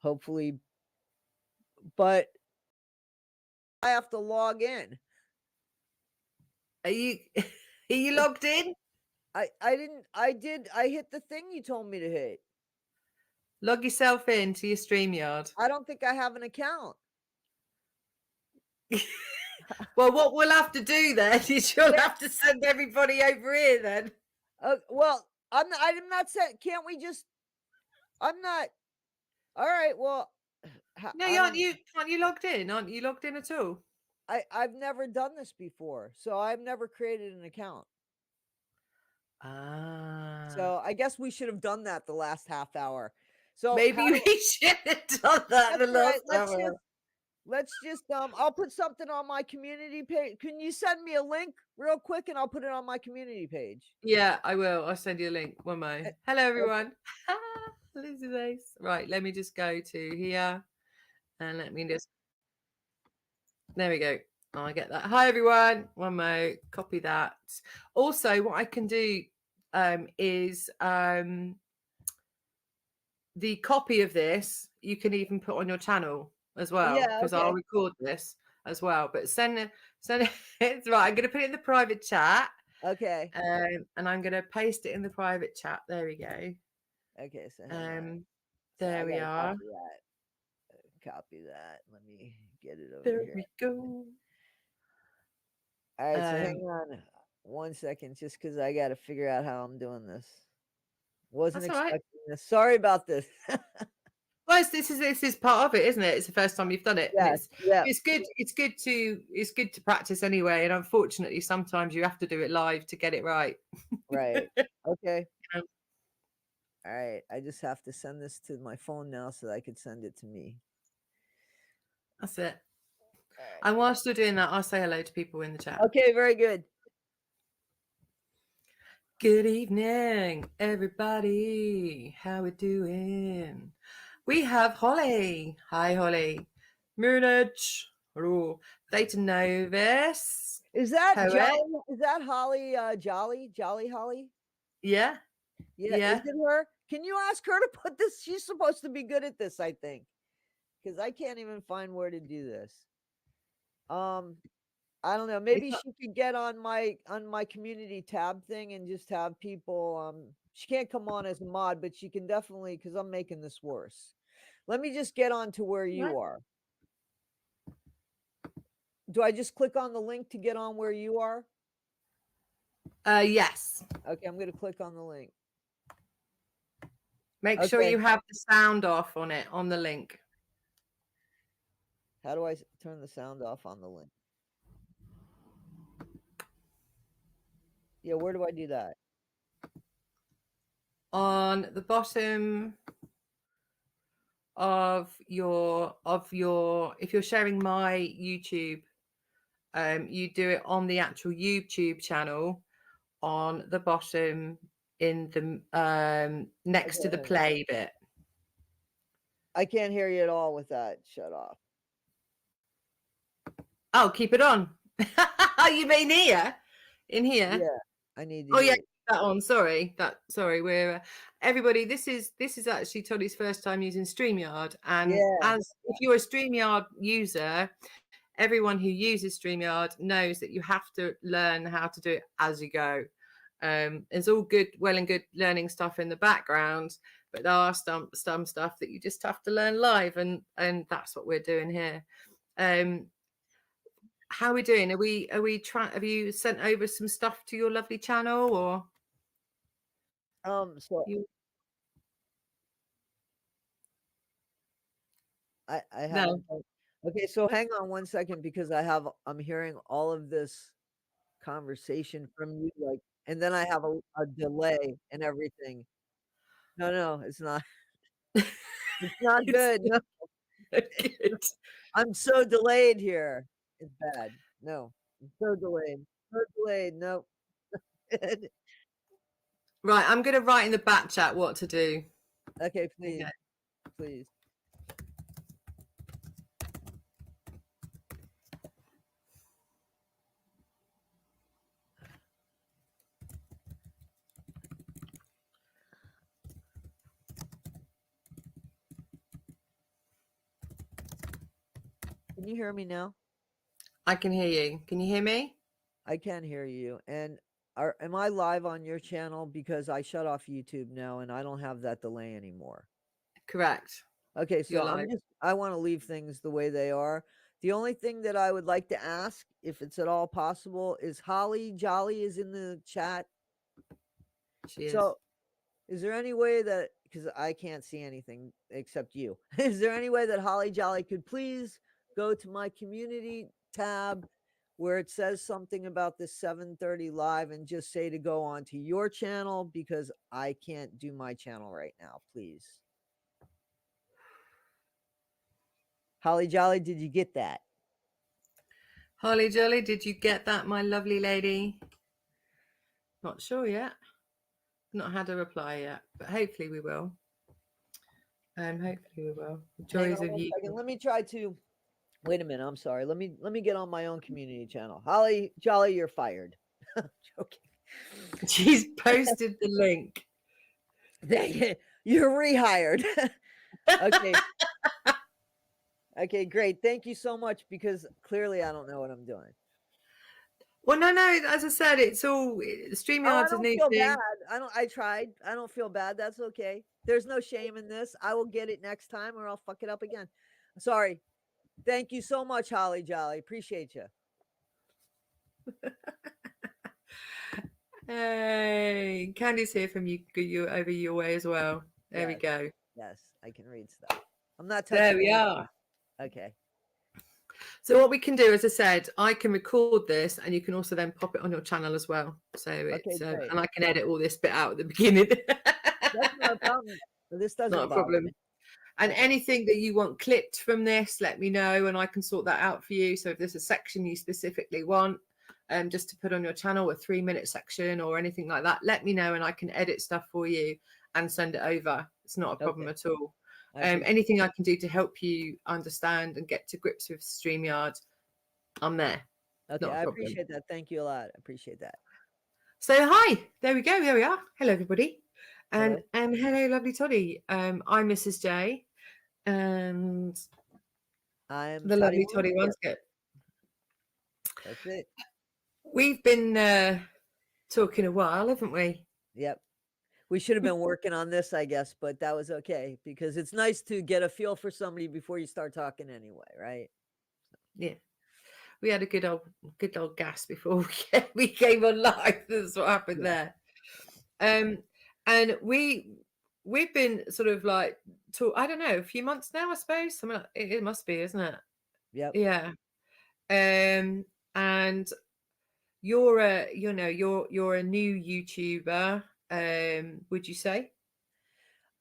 hopefully, but I have to log in. Are you logged in? I hit the thing you told me to hit. Log yourself in to your StreamYard. I don't think I have an account. Well, what we'll have to do then is you'll have to send everybody over here then. Well, I'm not saying, can't we just, I'm not, all right, well. No, aren't you logged in? Aren't you logged in at all? I've never done this before, so I've never created an account. So I guess we should have done that the last half hour. So maybe we should have done that the last hour. Let's just I'll put something on my community page. Can you send me a link real quick and I'll put it on my community page? Yeah, I will. I'll send you a link. One more. Hello everyone. Elizabeth. Right, let me just go to here and let me just, there we go. Oh, I get that. Hi everyone. One more. Copy that. Also, what I can do is the copy of this you can even put on your channel as well, because I'll record this as well. But send it. It's right. I'm going to put it in the private chat. Okay. And I'm going to paste it in the private chat. There we go. Okay. So there we are. Copy that. Let me get it over there here. There we go. All right. So hang on 1 second, just because I got to figure out how I'm doing this. Wasn't expecting this. Sorry about this. Well, this is part of it, isn't it? It's the first time you've done it. Yeah, it's good. It's good to practice anyway. And unfortunately, sometimes you have to do it live to get it right. Right. Okay. All right. I just have to send this to my phone now so that I could send it to me. That's it. Right. And whilst you're doing that, I'll say hello to people in the chat. Okay, very good. Good evening, everybody. How we doing? We have Holly. Hi, Holly. Moonage. Hello. Data Novis. Is that Jolly? Is that Holly? Jolly Holly? Yeah. Yeah. Is it her? Can you ask her to put this? She's supposed to be good at this, I think, because I can't even find where to do this. I don't know. Maybe she could get on my community tab thing and just have people. She can't come on as a mod, but she can definitely, because I'm making this worse. Let me just get on to where you are. Do I just click on the link to get on where you are? Yes. Okay, I'm going to click on the link. Make sure you have the sound off on it, on the link. How do I turn the sound off on the link? Yeah, where do I do that? On the bottom of your, if you're sharing my YouTube, you do it on the actual YouTube channel on the bottom in the next to the play bit. I can't hear you at all with that. Shut off. Oh, keep it on. You mean here? In here? Yeah, I need to. Oh yeah, that on. Sorry, we're everybody. This is actually Toddie's first time using StreamYard, and if you're a StreamYard user, everyone who uses StreamYard knows that you have to learn how to do it as you go. It's all good, well and good learning stuff in the background, but there are some stuff that you just have to learn live, and that's what we're doing here. How are we doing? Are we trying? Have you sent over some stuff to your lovely channel, or? So I haven't. No. Okay, so hang on 1 second, because I'm hearing all of this conversation from you, like, and then I have a delay and everything. No, it's not. It's not good. No. Good. I'm so delayed here. It's bad. No, I'm so delayed. So delayed. No. Right, I'm going to write in the back chat what to do. Okay, please. Okay. Please. Can you hear me now? I can hear you. Can you hear me? I can hear you. And am I live on your channel? Because I shut off YouTube now and I don't have that delay anymore. Correct. Okay, You're so live. I want to leave things the way they are. The only thing that I would like to ask, if it's at all possible, is Holly Jolly is in the chat. She is. So is there any way that, because I can't see anything except you, is there any way that Holly Jolly could please go to my community tab where it says something about this 7:30 live and just say to go on to your channel because I can't do my channel right now, please. Holly Jolly, did you get that? Holly Jolly, did you get that, my lovely lady? Not sure yet. Not had a reply yet, but hopefully we will. Hopefully we will. The Hang joys on of one you. second. Let me try to wait a minute. I'm sorry. Let me get on my own community channel. Holly Jolly, you're fired. Joking. She's posted the link. You're rehired. Okay. Okay, great. Thank you so much because clearly I don't know what I'm doing. Well, no. As I said, it's all Oh, I StreamYard's a don't new feel bad. thing. I tried. I don't feel bad. That's okay. There's no shame in this. I will get it next time or I'll fuck it up again. Sorry. Thank you so much, Holly Jolly. Appreciate you. Hey, Candy's here from you over your way as well. There we Yes. go. Yes, I can read stuff. I'm not There touching we anything. are. Okay. So what we can do, as I said, I can record this, and you can also then pop it on your channel as well. So Okay, it's great. and I can edit all this bit out at the beginning. That's not a problem. This doesn't Not a bother problem. me. And Okay. anything that you want clipped from this, let me know, and I can sort that out for you. So if there's a section you specifically want, just to put on your channel, a 3-minute section or anything like that, let me know, and I can edit stuff for you and send it over. It's not a problem at all. Anything I can do to help you understand and get to grips with StreamYard, I'm there. Okay, I appreciate that. Thank you a lot. I appreciate that. So hi, there we go. There we are. Hello, everybody, and Hello. hello, lovely Toddie. I'm Mrs. J, and I'm the lovely Toddie1skip. Toddie1skip. That's it. We've been talking a while, haven't we? Yep. We should have been working on this, I guess, but that was okay because it's nice to get a feel for somebody before you start talking anyway, right? Yeah. We had a good old gas before we came on live. That's what happened there. And we've been sort of like I don't know, a few months now, I suppose. Something like, it must be, isn't it? Yep. Yeah. And you're a new YouTuber, would you say?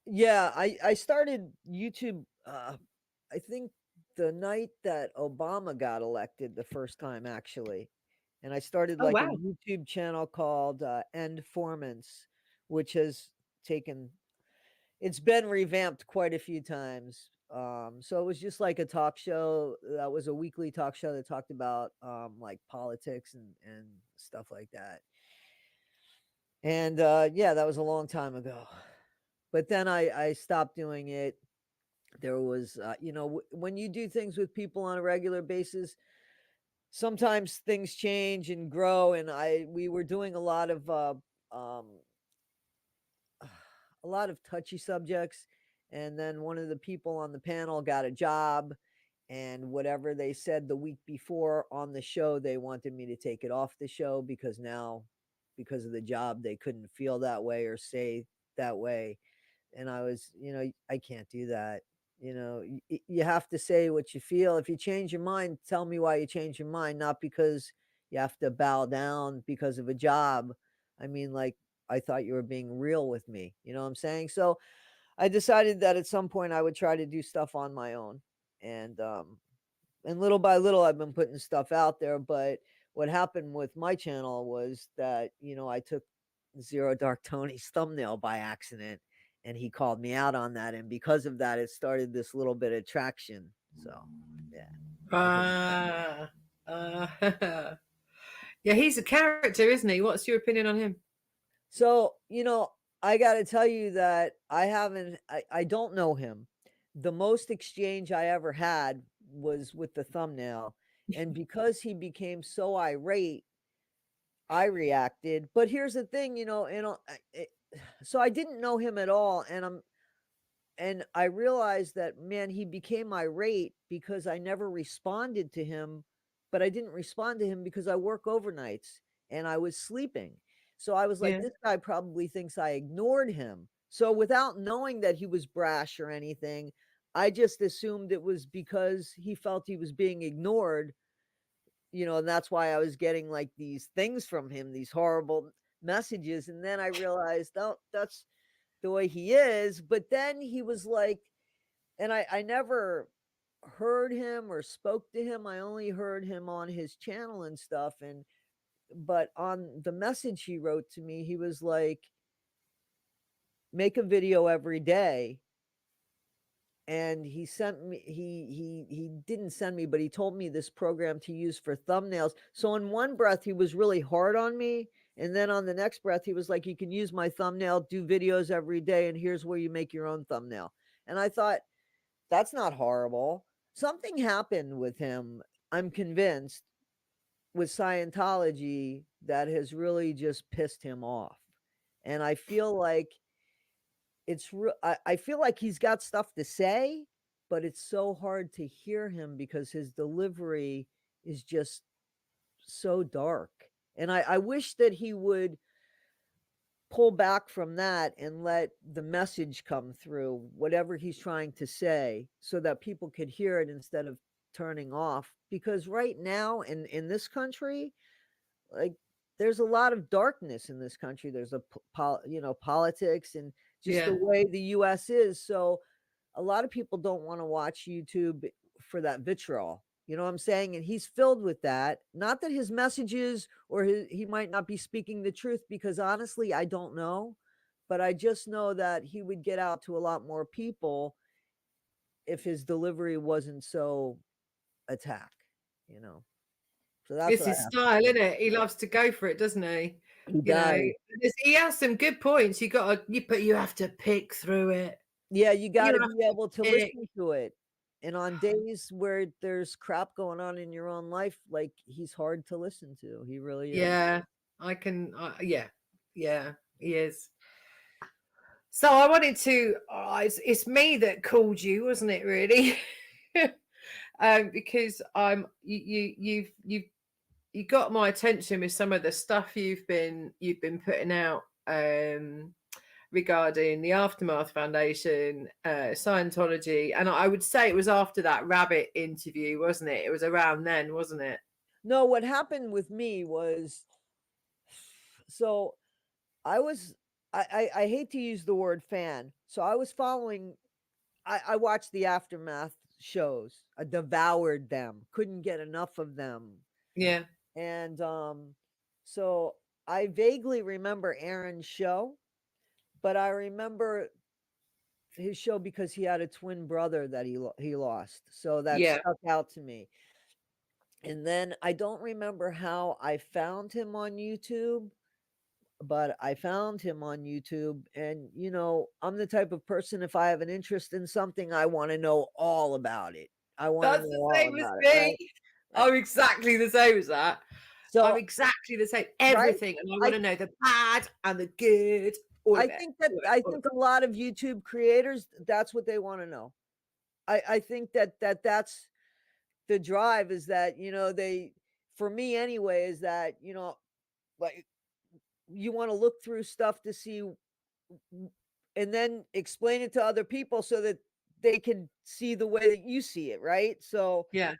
Yeah, I started YouTube I think the night that Obama got elected the first time actually. And I started Oh like a wow. YouTube channel called Endformance, which has it's been revamped quite a few times. So it was just like a talk show that was a weekly talk show that talked about like politics and stuff like that. And yeah, that was a long time ago. But then I stopped doing it. There was when you do things with people on a regular basis, sometimes things change and grow, and we were doing um a lot of touchy subjects, and then one of the people on the panel got a job, and whatever they said the week before on the show, they wanted me to take it off the show because now, because of the job, they couldn't feel that way or say that way. And I was, I can't do that. You have to say what you feel. If you change your mind, tell me why you change your mind, not because you have to bow down because of a job. I mean, like, I thought you were being real with me. You know what I'm saying? So I decided that at some point I would try to do stuff on my own. And little by little I've been putting stuff out there. But what happened with my channel was that, I took Zero Dark Tony's thumbnail by accident and he called me out on that. And because of that, it started this little bit of traction. So yeah. Yeah, he's a character, isn't he? What's your opinion on him? So, I got to tell you that I don't know him. The most exchange I ever had was with the thumbnail, and because he became so irate, I reacted. But here's the thing, so I didn't know him at all, and I realized that, man, he became irate because I never responded to him, but I didn't respond to him because I work overnights and I was sleeping. So I was like, Yeah. this guy probably thinks I ignored him. So without knowing that he was brash or anything, I just assumed it was because he felt he was being ignored, and that's why I was getting like these things from him, these horrible messages. And then I realized, oh, that's the way he is. But then he was like, and I never heard him or spoke to him. I only heard him on his channel and stuff. But on the message he wrote to me, he was like, make a video every day. And he sent me, he didn't send me, but he told me this program to use for thumbnails. So in one breath, he was really hard on me. And then on the next breath, he was like, you can use my thumbnail, do videos every day, and here's where you make your own thumbnail. And I thought, that's not horrible. Something happened with him, I'm convinced, with Scientology that has really just pissed him off. And I feel like I feel like he's got stuff to say, but it's so hard to hear him because his delivery is just so dark. And I wish that he would pull back from that and let the message come through, whatever he's trying to say, so that people could hear it instead of turning off. Because right now in this country, like, there's a lot of darkness in this country. There's politics and just the Yeah. way the US is. So a lot of people don't want to watch YouTube for that vitriol. You know what I'm saying? And he's filled with that. Not that his messages or he might not be speaking the truth, because honestly, I don't know. But I just know that he would get out to a lot more people if his delivery wasn't so attack, you know. So that's It's what I his have to style, say. isn't it? He loves to go for it, doesn't he? He You know, does. he has some good points. But you have to pick through it. Yeah, you You gotta have be to able to pick. listen to it. And on days where there's crap going on in your own life, like, he's hard to listen to. He really is. Yeah, yeah, yeah, he is. So I wanted to, it's me that called you, wasn't it, really? Because you got my attention with some of the stuff you've been putting out, regarding the Aftermath Foundation, Scientology, and I would say it was after that rabbit interview, wasn't it? It was around then, wasn't it? No, what happened with me was, so I was I hate to use the word fan. So I was following, I watched the Aftermath shows. I devoured them. Couldn't get enough of them. Yeah, And so I vaguely remember Aaron's show, but I remember his show because he had a twin brother that he lost. So that yeah, stuck out to me. And then I don't remember how I found him on YouTube, but I found him on YouTube. And I'm the type of person, if I have an interest in something, I want to know all about it. I want to that's know the all same as about it, me. right? Right. I'm exactly the same as that. I'm So, exactly the same. right? Everything, and I want I to know the bad and the good, all I of it, think that all of it, I all of think a lot of YouTube creators, that's what they want to know. I think that's the drive, is that, they, for me anyway, is that, like, you want to look through stuff to see, and then explain it to other people so that they can see the way that you see it, right? So it. Yeah,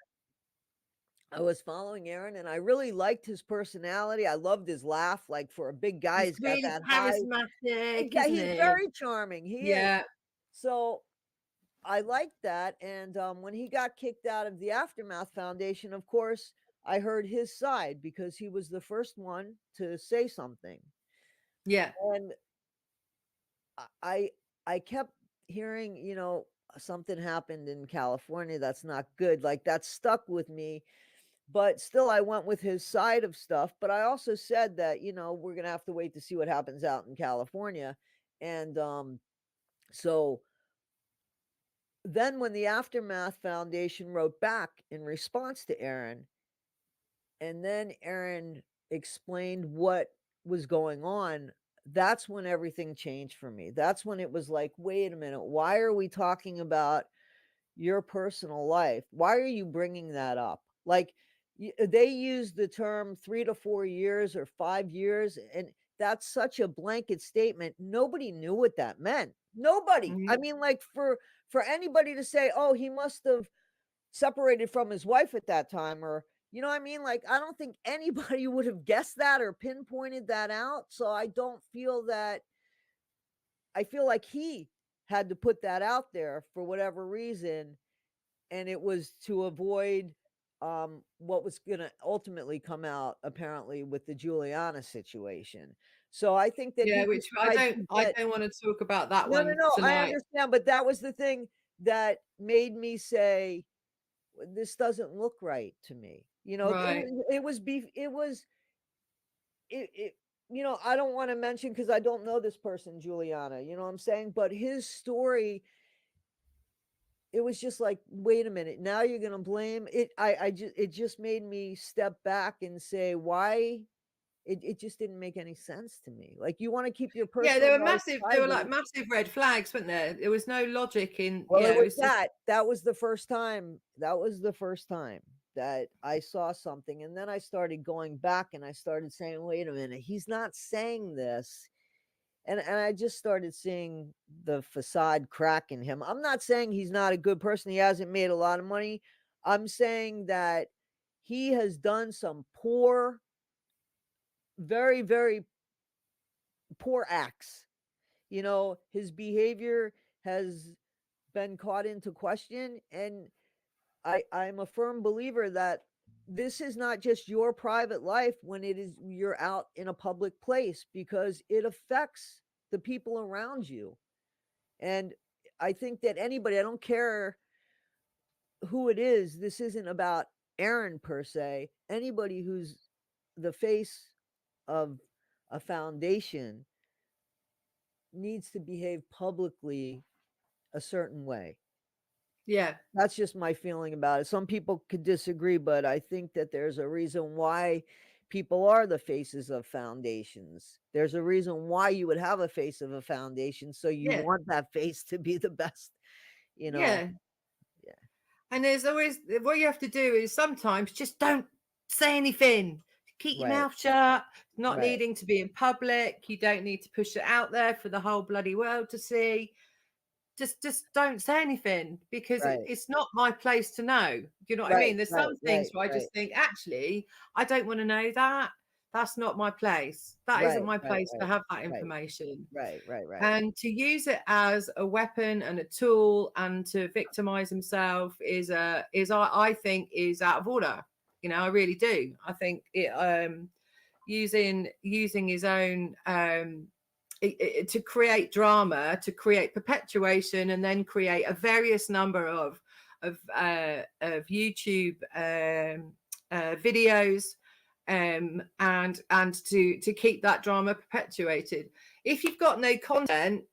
I was following Aaron and I really liked his personality. I loved his laugh. Like, for a big guy, he's he's got really that high. charismatic, Yeah, isn't he's he? very charming. He is. Yeah, So I liked that. And when he got kicked out of the Aftermath Foundation, of course, I heard his side because he was the first one to say something. yeah. And I I kept hearing, something happened in California that's not good. Like, that stuck with me. But still, I went with his side of stuff. But I also said that, we're gonna have to wait to see what happens out in California. And so then when the Aftermath Foundation wrote back in response to Aaron, and then Aaron explained what was going on, that's when everything changed for me. That's when it was like, "Wait a minute, why are we talking about your personal life? Why are you bringing that up?" Like, they used the term 3 to 4 years or 5 years, and that's such a blanket statement. Nobody knew what that meant. Nobody. I Mhm. mean, like, for anybody to say, "Oh, he must have separated from his wife at that time," or you know what I mean? Like, I don't think anybody would have guessed that or pinpointed that out, so I don't feel that I feel like he had to put that out there for whatever reason, and it was to avoid, what was gonna ultimately come out apparently with the Juliana situation. So I think that Yeah, he which just tried to I get don't wanna talk about that no, no, one no, I tonight. understand, but that was the thing that made me say, "This doesn't look right to me." You know, Right. it was it I don't wanna mention because I don't know this person, Juliana, you know what I'm saying? But his story, it was just like, "Wait a minute, now you're gonna blame" I just it just made me step back and say, "Why?" It just didn't make any sense to me. Like, you wanna keep your Yeah, personal life there were, like, private. massive red flags, weren't there? There was no logic in Well, it was it's just that was the first time that I saw something, and then I started going back and I started saying, "Wait a minute, he's not saying this." And I just started seeing the facade crack in him. I'm not saying he's not a good person, he hasn't made a lot of money. I'm saying that he has done some poor, very, very poor acts. You know, his behavior has been caught into question, and I'm a firm believer that this is not just your private life when it is you're out in a public place because it affects the people around you. And I think that anybody, I don't care who it is, this isn't about Aaron per se. Anybody who's the face of a foundation needs to behave publicly a certain way. yeah. That's just my feeling about it. Some people could disagree, but I think that there's a reason why people are the faces of foundations. There's a reason why you would have a face of a foundation, so you Yeah. want that face to be the best, you know? Yeah. Yeah. And there's always what you have to do is sometimes just don't say anything. Keep your Right, mouth shut, not right, needing to be in public. You don't need to push it out there for the whole bloody world to see. Just don't say anything because right, it's not my place to know. Do you know what I right, mean? There's right, some things right, where I right, just think, actually, I don't want to know that. That's not my place. That isn't right, my right, place to right, have that right, information. right, right, right. And to use it as a weapon and a tool and to victimize himself I think is out of order. You know, I really do. I think it using his own to create drama, to create perpetuation, and then create a various number of YouTube videos, and to keep that drama perpetuated. If you've got no content,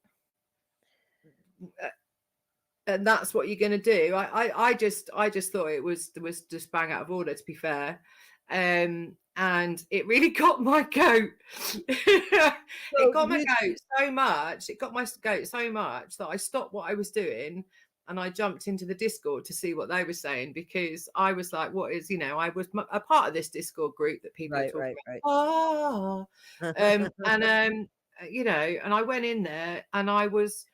and that's what you're going to do, I just thought it was just bang out of order. To be fair, and it really got my goat. It So got my you goat so much. It got my goat so much that I stopped what I was doing and I jumped into the Discord to see what they were saying because I was like, "What is?" I was a part of this Discord group that people are right, talking right, right. about. And and I went in there and I was,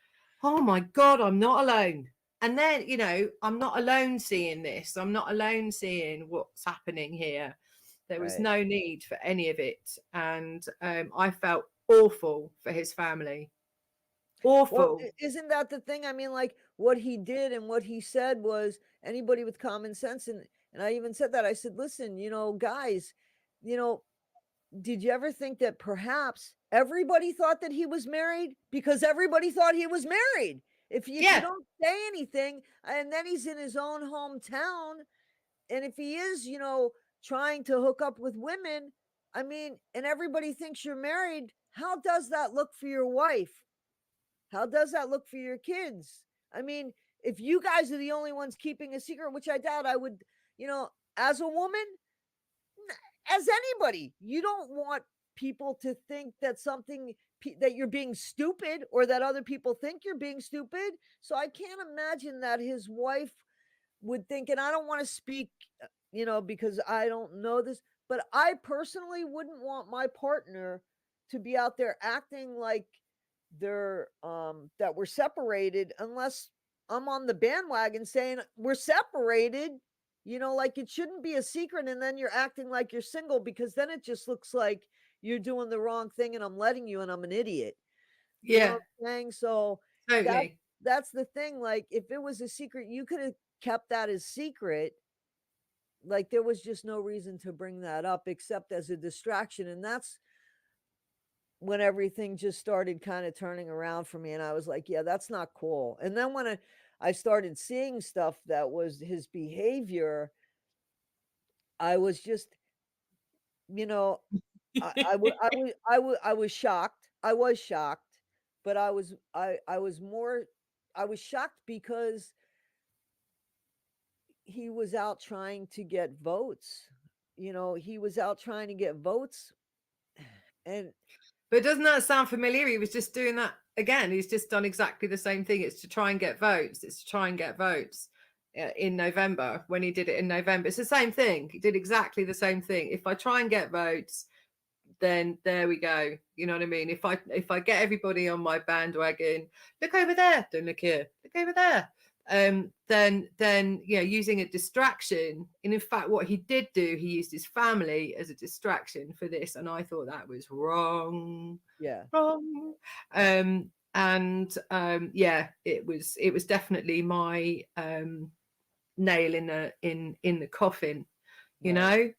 oh my God, I'm not alone. And then, I'm not alone seeing this. I'm not alone seeing what's happening here. There was Right. no need for any of it. And I felt awful for his family. Well, Awful. isn't that the thing? I mean, like what he did and what he said was anybody with common sense, and I even said that. I said, "Listen, guys, you know, did you ever think that perhaps everybody thought that he was married because everybody thought he was married? If you Yeah. don't say anything, and then he's in his own hometown, and if he is, trying to hook up with women, I mean, and everybody thinks you're married, how does that look for your wife? How does that look for your kids? I mean, if you guys are the only ones keeping a secret, which I doubt, I would, as a woman, as anybody, you don't want people to think that that you're being stupid, or that other people think you're being stupid. So I can't imagine that his wife would think, and I don't want to speak, because I don't know this, but I personally wouldn't want my partner to be out there acting like they're that we're separated, unless I'm on the bandwagon saying we're separated. Like, it shouldn't be a secret, and then you're acting like you're single, because then it just looks like you're doing the wrong thing and I'm letting you and I'm an idiot. You know Yeah, what I'm saying? So that totally. that's the thing. Like, if it was a secret, you could have kept that as secret. Like, there was just no reason to bring that up except as a distraction. And that's when everything just started kind of turning around for me. And I was like, yeah, that's not cool. And then when I started seeing stuff that was his behavior, I was just, you know, I was shocked. I was shocked, but I was more, I was shocked because he was out trying to get votes. He was out trying to get votes. And But doesn't that sound familiar? He was just doing that again. He's just done exactly the same thing. It's to try and get votes. It's to try and get votes in November, when he did it in November. It's the same thing. He did exactly the same thing. If I try and get votes, then there we go. You know what I mean? If I get everybody on my bandwagon, look over there, don't look here, look over there. Then using a distraction. And in fact, what he did do, he used his family as a distraction for this, and I thought that was wrong. yeah, Wrong. It was definitely my nail in the coffin, you right, know.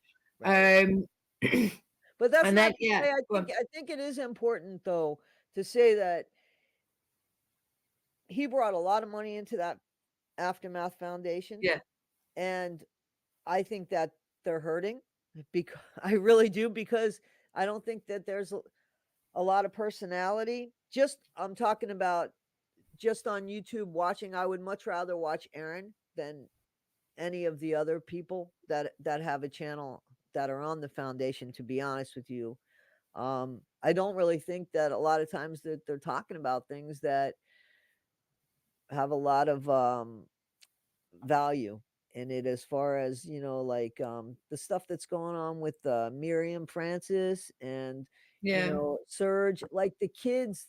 right. Um, But that's and not then to say, I think it is important, though, to say that he brought a lot of money into that Aftermath Foundation, yeah, and I think that they're hurting, because I really do, because I don't think that there's a lot of personality. I'm talking about just on YouTube watching. I would much rather watch Aaron than any of the other people that have a channel that are on the foundation, to be honest with you. I don't really think that a lot of times that they're talking about things that have a lot of value in it, as far as, like, the stuff that's going on with Miriam Francis and, yeah. Serge, like the kids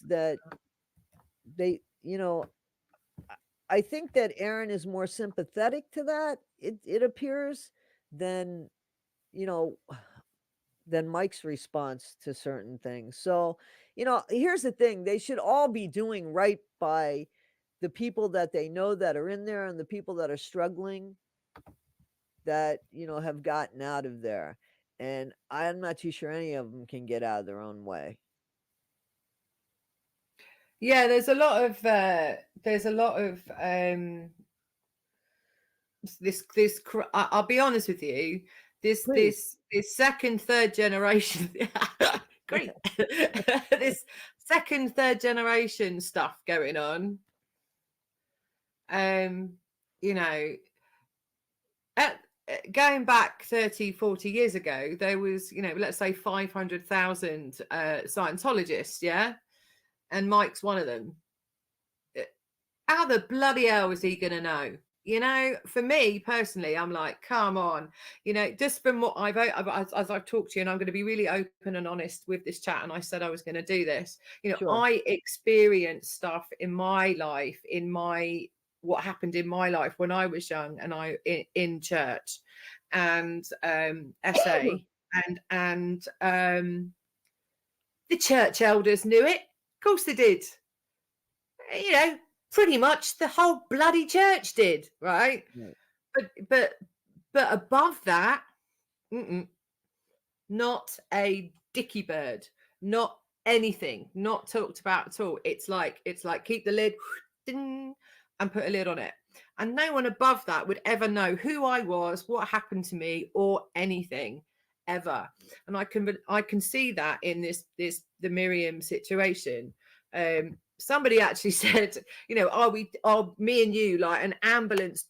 that they, I think that Aaron is more sympathetic to that, it appears, than, you know, than Mike's response to certain things. So, here's the thing, they should all be doing right by the people that they know that are in there, and the people that are struggling, that, have gotten out of there. And I'm not too sure any of them can get out of their own way. Yeah, there's a lot of I'll be honest with you, this Please. this this second, third generation great. This second, third generation stuff going on. You know, going back 30, 40 years ago, there was, let's say 500,000 Scientologists, yeah? And Mike's one of them. How the bloody hell is he going to know? For me personally, I'm like, come on, just from what as I've talked to you, and I'm going to be really open and honest with this chat. And I said I was going to do this. Sure. I experienced stuff in my life, what happened in my life when I was young, and in church and SA, and the church elders knew it. Of course they did. Pretty much the whole bloody church did, right? But above that, not a dicky bird, not anything, not talked about at all. It's like keep the lid and put a lid on it, and no one above that would ever know who I was, what happened to me, or anything ever. And I can see that in the Miriam situation. somebody actually said, you know, are me and you like an ambulance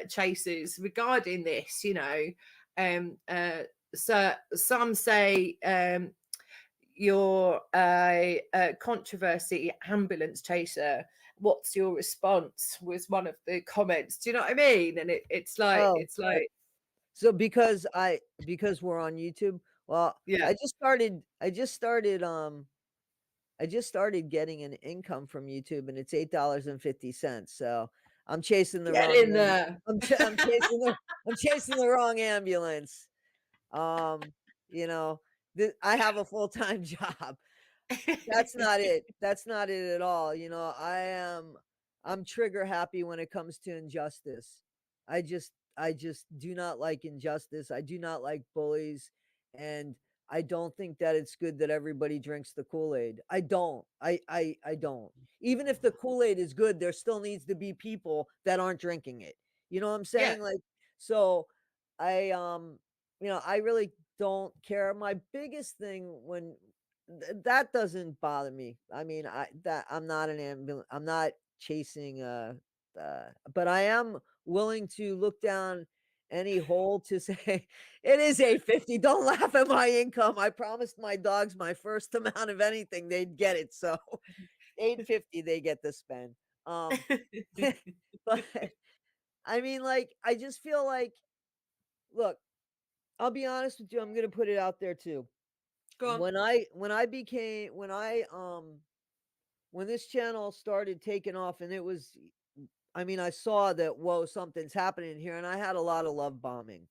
chasers regarding this, you know? So some say you're a controversy ambulance chaser. What's your response? Was one of the comments. Do you know what I mean? And it's like, Oh, right. So because we're on YouTube, well, yeah, I just started getting an income from YouTube, and it's $8.50. So I'm chasing the get wrong in there. I'm chasing the wrong ambulance. Um, you know, I have a full-time job. That's not it. That's not it at all. I'm trigger happy when it comes to injustice. I just do not like injustice. I do not like bullies, and I don't think that it's good that everybody drinks the Kool-Aid. I don't. I don't. Even if the Kool-Aid is good, there still needs to be people that aren't drinking it. You know what I'm Yeah, saying? Like, so I I really don't care. My biggest thing when that doesn't bother me. I mean, I'm not an ambulance. I'm not chasing but I am willing to look down any hole to say it is 850. Don't laugh at my income. I promised my dogs my first amount of anything, they'd get it. So 850 they get to spend. Um but I mean, like, I just feel like, look, I'll be honest with you, I'm gonna put it out there too. go on. When I became when this channel started taking off, and it was, I mean, I saw that, whoa, something's happening here, and I had a lot of love bombing.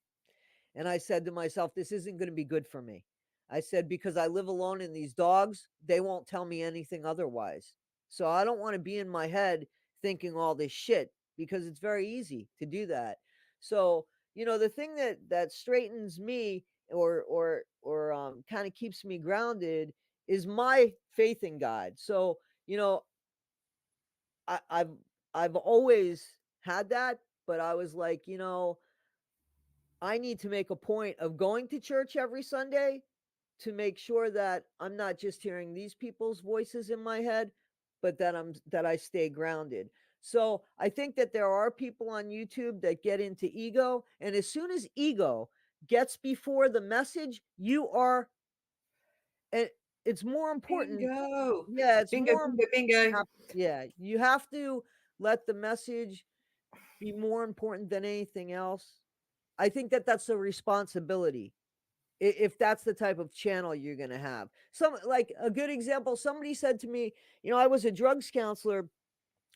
And I said to myself, this isn't going to be good for me. I said, because I live alone, and these dogs, they won't tell me anything otherwise. So I don't want to be in my head thinking all this shit, because it's very easy to do that. So, the thing that straightens me, or kind of keeps me grounded, is my faith in God. So, you know, I, I've always had that, but I was like, I need to make a point of going to church every Sunday to make sure that I'm not just hearing these people's voices in my head, but that I stay grounded. So I think that there are people on YouTube that get into ego, and as soon as ego gets before the message, you are it, it's more important. Bingo. Yeah, it's Bingo, more bingo, bingo. yeah, you have to let the message be more important than anything else. I think that that's a responsibility, if that's the type of channel you're going to have. Some, like, a good example, somebody said to me, I was a drugs counselor.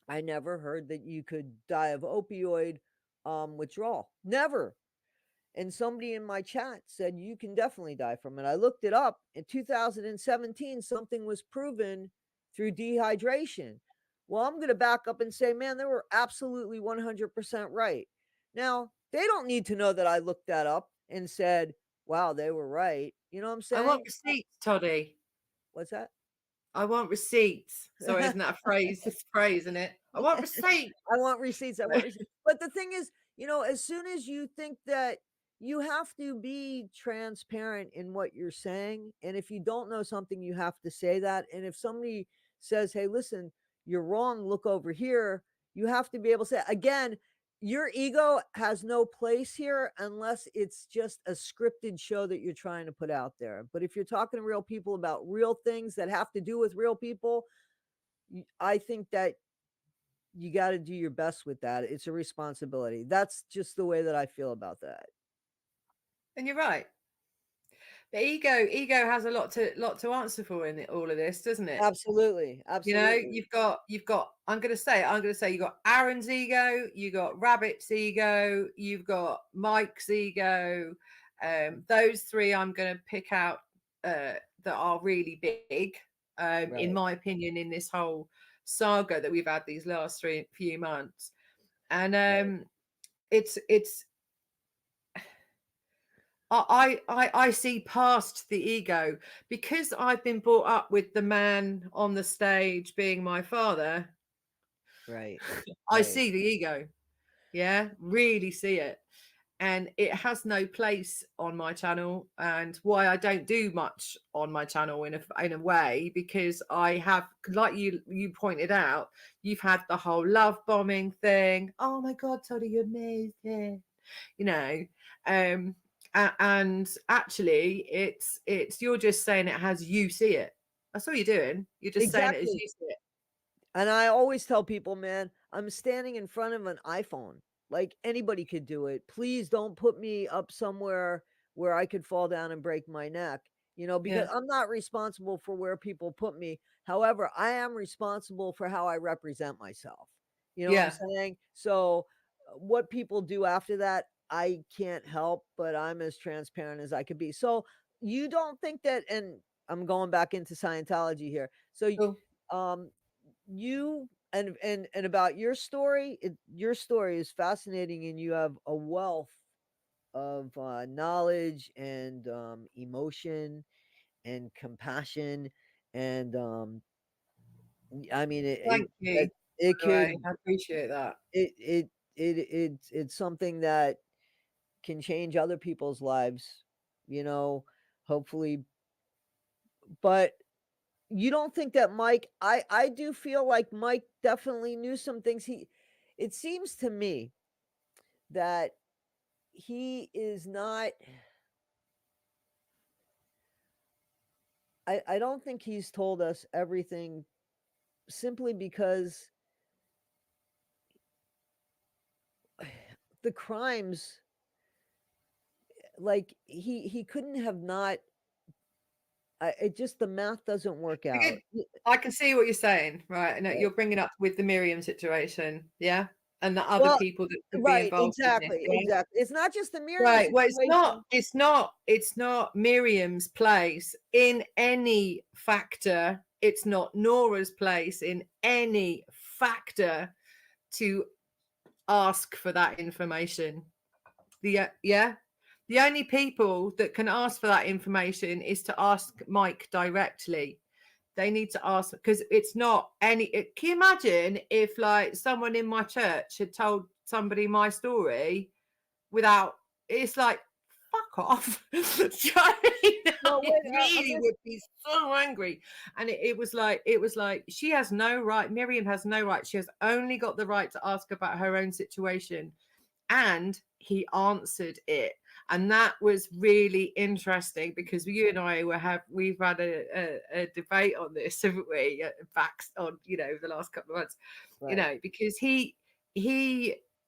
I never heard that you could die of opioid withdrawal. Never. And somebody in my chat said, you can definitely die from it. I looked it up. In 2017, something was proven through dehydration. Well, I'm going to back up and say, man, they were absolutely 100% right. Now, they don't need to know that I looked that up and said, wow, they were right. You know what I'm I want saying? receipts, Toddy. What's that? I want receipts. Sorry, isn't that a phrase? It's a phrase, isn't it? I want receipts. I want receipts. I want receipts. But the thing is, as soon as you think that, you have to be transparent in what you're saying. And if you don't know something, you have to say that. And if somebody says, hey, listen, you're wrong, look over here, you have to be able to say, again, your ego has no place here unless it's just a scripted show that you're trying to put out there. But if you're talking to real people about real things that have to do with real people, I think that you got to do your best with that. It's a responsibility. That's just the way that I feel about that. And you're right. The ego has a lot to answer for in all of this, doesn't it? Absolutely. You know, Absolutely. you've got I'm gonna say you got Aaron's ego, you got Rabbit's ego, you've got Mike's ego. Those three I'm gonna pick out that are really big, in Right. my opinion, in this whole saga that we've had these last few months. And Right. it's I see past the ego because I've been brought up with the man on the stage being my father. Right. I Right. see the ego. Yeah, really see it. and it has no place on my channel, and why I don't do much on my channel in a way, because I have, like you pointed out, you've had the whole love bombing thing. Oh my God, Toddie, you're amazing, you know. And actually it's you're just saying it as you see it. That's all you're doing. You're just saying it as Exactly. you see it. And I always tell people, man, I'm standing in front of an iPhone. Like anybody could do it. Please don't put me up somewhere where I could fall down and break my neck, because Yeah, I'm not responsible for where people put me. However, I am responsible for how I represent myself. You know what I'm yeah. saying? So, what people do after that, I can't help, but I'm as transparent as I could be. So, you don't think that, and I'm going back into Scientology here. So, Cool. um, you and about your story, your story is fascinating, and you have a wealth of knowledge and emotion and compassion, and I mean Thank you, it by the could way. I appreciate that. it's something that can change other people's lives, hopefully. But you don't think that Mike, I do feel like Mike definitely knew some things. It seems to me that he is not, I don't think he's told us everything, simply because the crimes, like, he couldn't have not, it just, the math doesn't work out. I can see what you're saying, right? And Right. you're bringing up with the Miriam situation, yeah? And the other Well, people that could be right, involved in this, exactly, yeah? exactly. It's not just the Miriam Right. Well, situation. it's not Miriam's place in any factor. It's not Nora's place in any factor to ask for that information. Yeah. The only people that can ask for that information is to ask Mike directly. They need to ask, because it's not any. Can you imagine if, like, someone in my church had told somebody my story without? It's like, fuck off. Do you know what I mean? Well, I wait, I'm really just, would be so angry. And it was like, she has no right. Miriam has no right. She has only got the right to ask about her own situation, and he answered it. And that was really interesting, because you and I we've had a debate on this, haven't we? Back on, the last couple of months, right. because he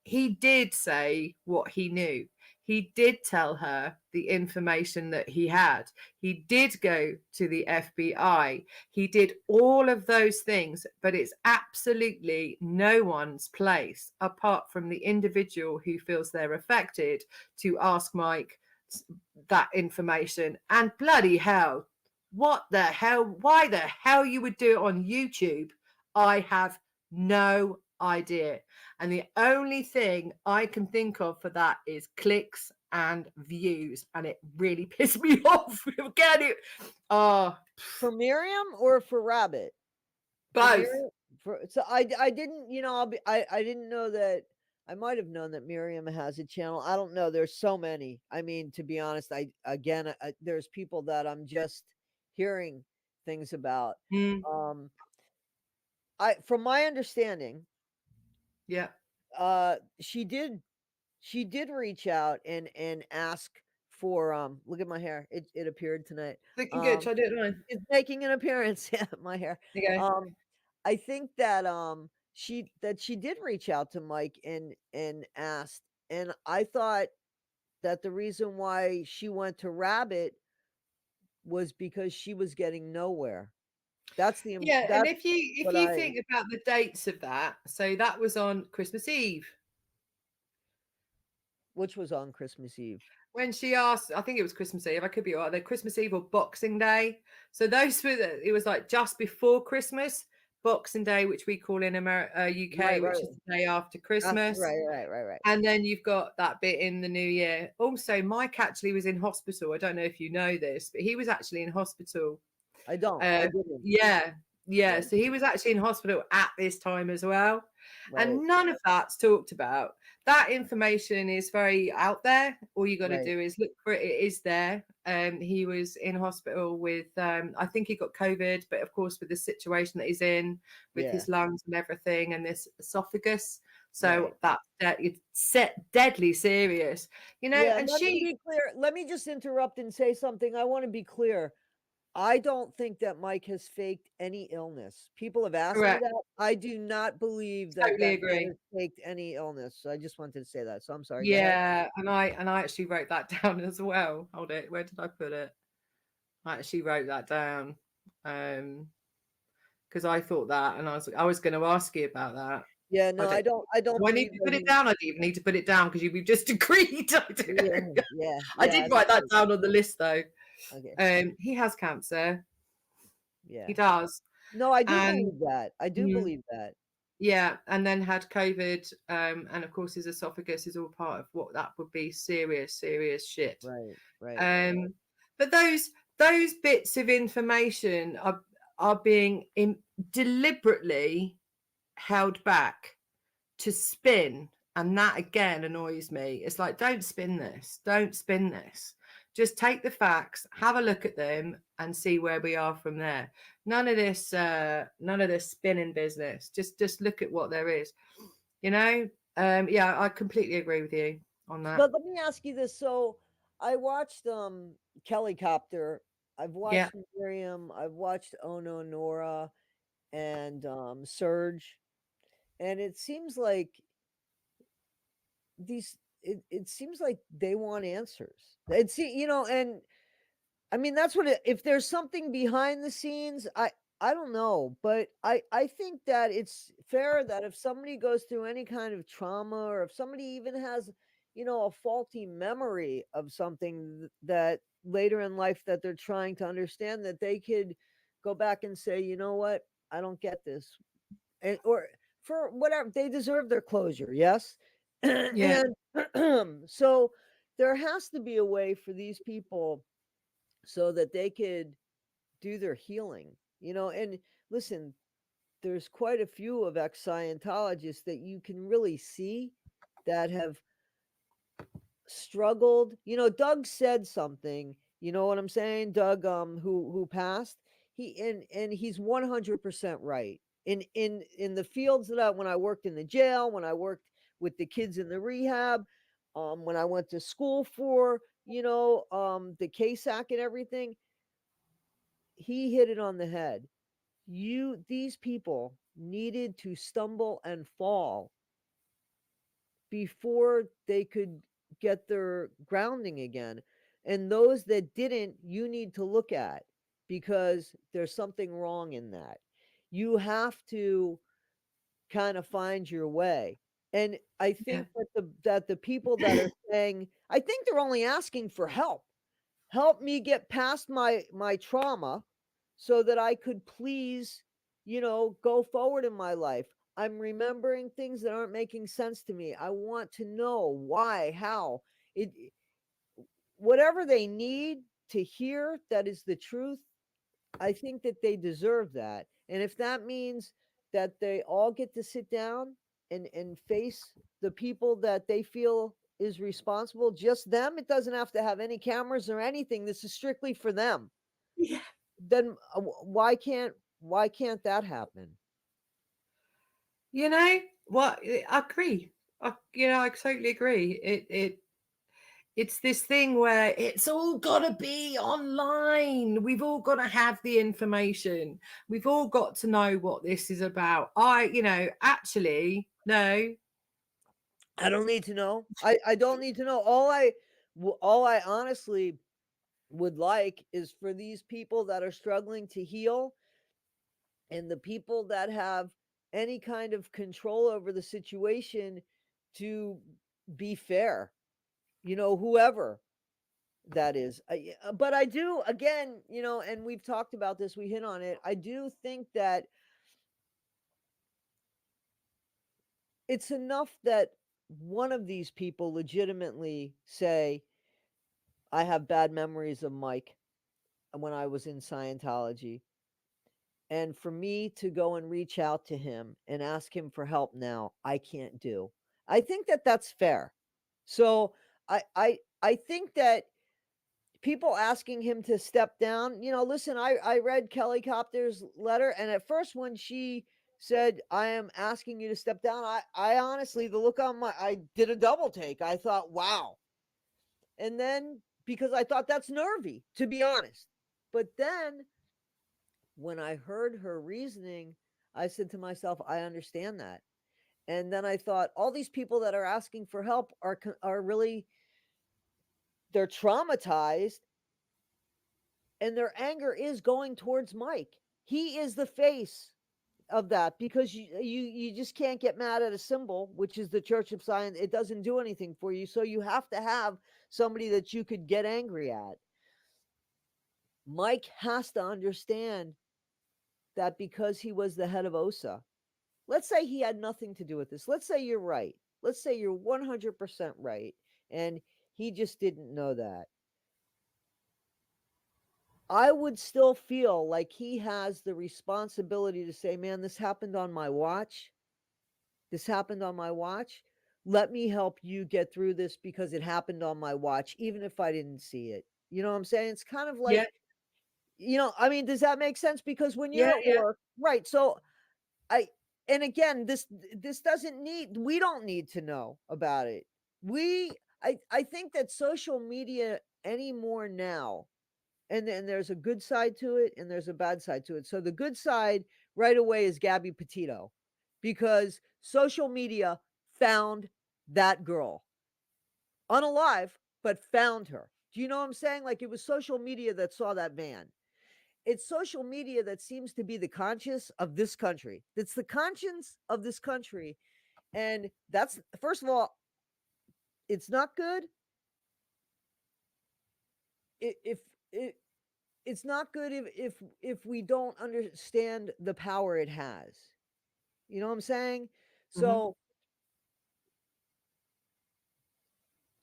did say what he knew. He did tell her the information that he had. He did go to the FBI. He did all of those things, but it's absolutely no one's place, apart from the individual who feels they're affected, to ask Mike that information. And bloody hell, what the hell? Why the hell you would do it on YouTube? I have no idea. And the only thing I can think of for that is clicks and views, and it really pissed me off. Get it? Oh, For Miriam or for Rabbit? For both. Miriam, so I didn't, I didn't know that. I might have known that Miriam has a channel. I don't know. There's so many. I mean, to be honest, there's people that I'm just hearing things about. Mm, Um, from my understanding, yeah, she did reach out and ask for, look at my hair. It appeared tonight. looking good. Um, Try to do it online. it's making an appearance. Yeah, my hair. There you go. Um, I think that she did reach out to Mike and asked, and I thought that the reason why she went to Rabbit was because she was getting nowhere. Yeah, and That's if what you I think about the dates of that, so that was on Christmas Eve. which was on Christmas Eve. When she asked, I think it was Christmas Eve. I could be right. Either Christmas Eve or Boxing Day. So those were it was like just before Christmas, Boxing Day, which we call in America, Right, UK, right. which is the day after Christmas. Right. And then you've got that bit in the new year. Also, Mike actually was in hospital. I don't know if you know this, but he was actually in hospital. I don't. I didn't. Yeah. Yeah, Right, so he was actually in hospital at this time as well, right, and none of that's talked about. That information is very out there. All you gotta right. do is look for it, it is there. He was in hospital with, I think he got COVID, but of course, with the situation that he's in with Yeah, his lungs and everything and this esophagus, right. so it's deadly serious, Yeah, and let me she be clear. Let me just interrupt and say something. I wanna be clear. I don't think that Mike has faked any illness. People have asked me correct, that. I do not believe that totally that man agree. has faked any illness. So I just wanted to say that. So I'm sorry, go ahead. Yeah, and I actually wrote that down as well. Hold it, where did I put it? I actually wrote that down, um, because I thought that, and I was gonna ask you about that. Yeah, I no, don't I don't do I need believe to that put it he down? I didn't even need to put it down because we've just agreed. I yeah, do. yeah, I yeah, did that's write that right. down on the list though. Okay. He has cancer. He Yeah. does, No, I do and believe that. I do mhm, believe that. yeah, and then had COVID, and of course his esophagus is all part of what that would be serious, serious shit. Right, right, right. Um, but those bits of information are being deliberately held back to spin, and that again annoys me. It's like, don't spin this, don't spin this. Just take the facts, have a look at them, and see where we are from there. None of this spinning business. Just look at what there is. You know. Yeah, I completely agree with you on that. But let me ask you this. So I watched Kelly Copter. I've Yeah, watched Miriam. I've watched Ono Nora and Surge. And it seems like it seems like they want answers. It's and I mean that's what if there's something behind the scenes, I don't know, but I think that it's fair that if somebody goes through any kind of trauma or if somebody even has, a faulty memory of something that later in life that they're trying to understand that they could go back and say, "You know what? I don't get this." And or for whatever they deserve their closure, yes? yeah, And so there has to be a way for these people so that they could do their healing, and listen, there's quite a few of ex-Scientologists that you can really see that have struggled. Doug said something, you know what I'm saying? Doug, who passed, and he's 100% right. In the fields that when I worked in the jail, when I worked with the kids in the rehab, when I went to school for, the KSAC and everything, he hit it on the head. These people needed to stumble and fall before they could get their grounding again. And those that didn't, you need to look at because there's something wrong in that. You have to kind of find your way. And I yeah, think that the people that are saying, I think they're only asking for help. Help me get past my trauma so that I could please, go forward in my life. I'm remembering things that aren't making sense to me. I want to know why, how. It Whatever they need to hear that is the truth, I think that they deserve that. And if that means that they all get to sit down and face the people that they feel is responsible, just them, it doesn't have to have any cameras or anything. This is strictly for them. yeah. Then why can't that happen? You know what? I agree. I totally agree. It's this thing where it's all got to be online. We've all got to have the information. We've all got to know what this is about. Actually, no. I don't need to know. I don't need to know. All I honestly would like is for these people that are struggling to heal and the people that have any kind of control over the situation to be fair, whoever that is. But I do, again, and we've talked about this, we hit on it. I do think that it's enough that one of these people legitimately say, I have bad memories of Mike when I was in Scientology. And for me to go and reach out to him and ask him for help now, I can't do. I think that that's fair. So I think that people asking him to step down, listen, I read Kelly Copter's letter, and at first when she said, I am asking you to step down, I honestly, the look on I did a double take. I thought, wow. And then because I thought that's nervy, to be honest. But then when I heard her reasoning, I said to myself, I understand that. And then I thought, all these people that are asking for help are really, they're traumatized, and their anger is going towards Mike. He is the face of that, because you just can't get mad at a symbol, which is the Church of Science. It doesn't do anything for you, so you have to have somebody that you could get angry at. Mike has to understand that because he was the head of OSA. Let's say he had nothing to do with this. Let's say you're right. Let's say you're 100% right, and he just didn't know that. I would still feel like he has the responsibility to say, man, this happened on my watch. This happened on my watch. Let me help you get through this because it happened on my watch, even if I didn't see it. You know what I'm saying? It's kind of Yeah, like, I mean, does that make sense? Because when yeah, you're at yeah. work, right? So I, and again, this doesn't need, we don't need to know about it. I think that social media anymore now, and then there's a good side to it and there's a bad side to it. So the good side right away is Gabby Petito, because social media found that girl unalive, but found her. Do you know what I'm saying? Like, it was social media that saw that van. It's social media that seems to be the conscience of this country. It's the conscience of this country. And that's, first of all, it's not good. If it, it's not good if we don't understand the power it has. You know what I'm saying? Hmm. So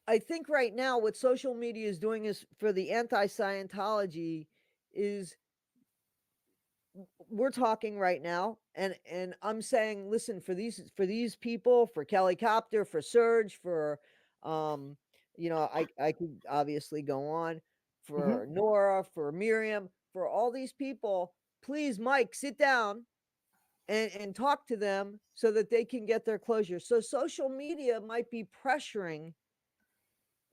I think right now what social media is doing is for the anti-Scientology is, we're talking right now, and I'm saying, listen, for these people, for Kelly Copter, for Serge, for um I could obviously go on, Hmm. for Nora, for Miriam, for all these people, please, Mike, sit down and talk to them so that they can get their closure. So social media might be pressuring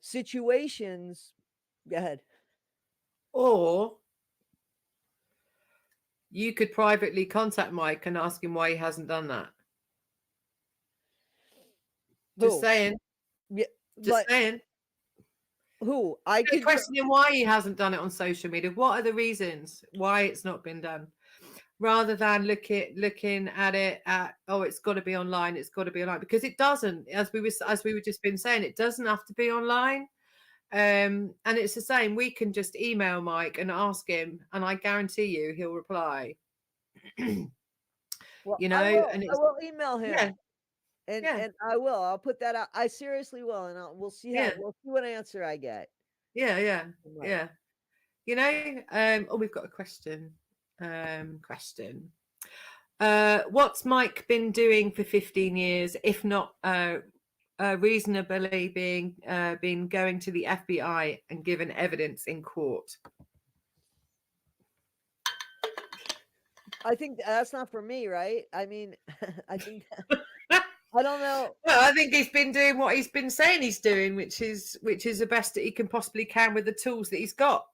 situations. Go ahead. Or you could privately contact Mike and ask him why he hasn't done that. Just Who? saying. Yeah, Just but saying. who? I Okay, could. questioning why he hasn't done it on social media. What are the reasons why it's not been done? Rather than looking at it at, oh, it's got to be online, it's got to be online, because it doesn't. As we were just been saying, it doesn't have to be online. And it's the same. We can just email Mike and ask him, and I guarantee you he'll reply. Well, You I know, will. and I it's, will email yeah, him, and yeah, and I will. I'll put that out. I seriously will, and yeah, we'll see what answer I get yeah, yeah, from Mike. yeah. You know, oh, we've got a question. Question. What's Mike been doing for 15 years, if not reasonably been going to the FBI and given evidence in court? I think that's not for me, right? I mean, I think I don't know. Well, I think he's been doing what he's been saying he's doing, which is the best that he can possibly can with the tools that he's got.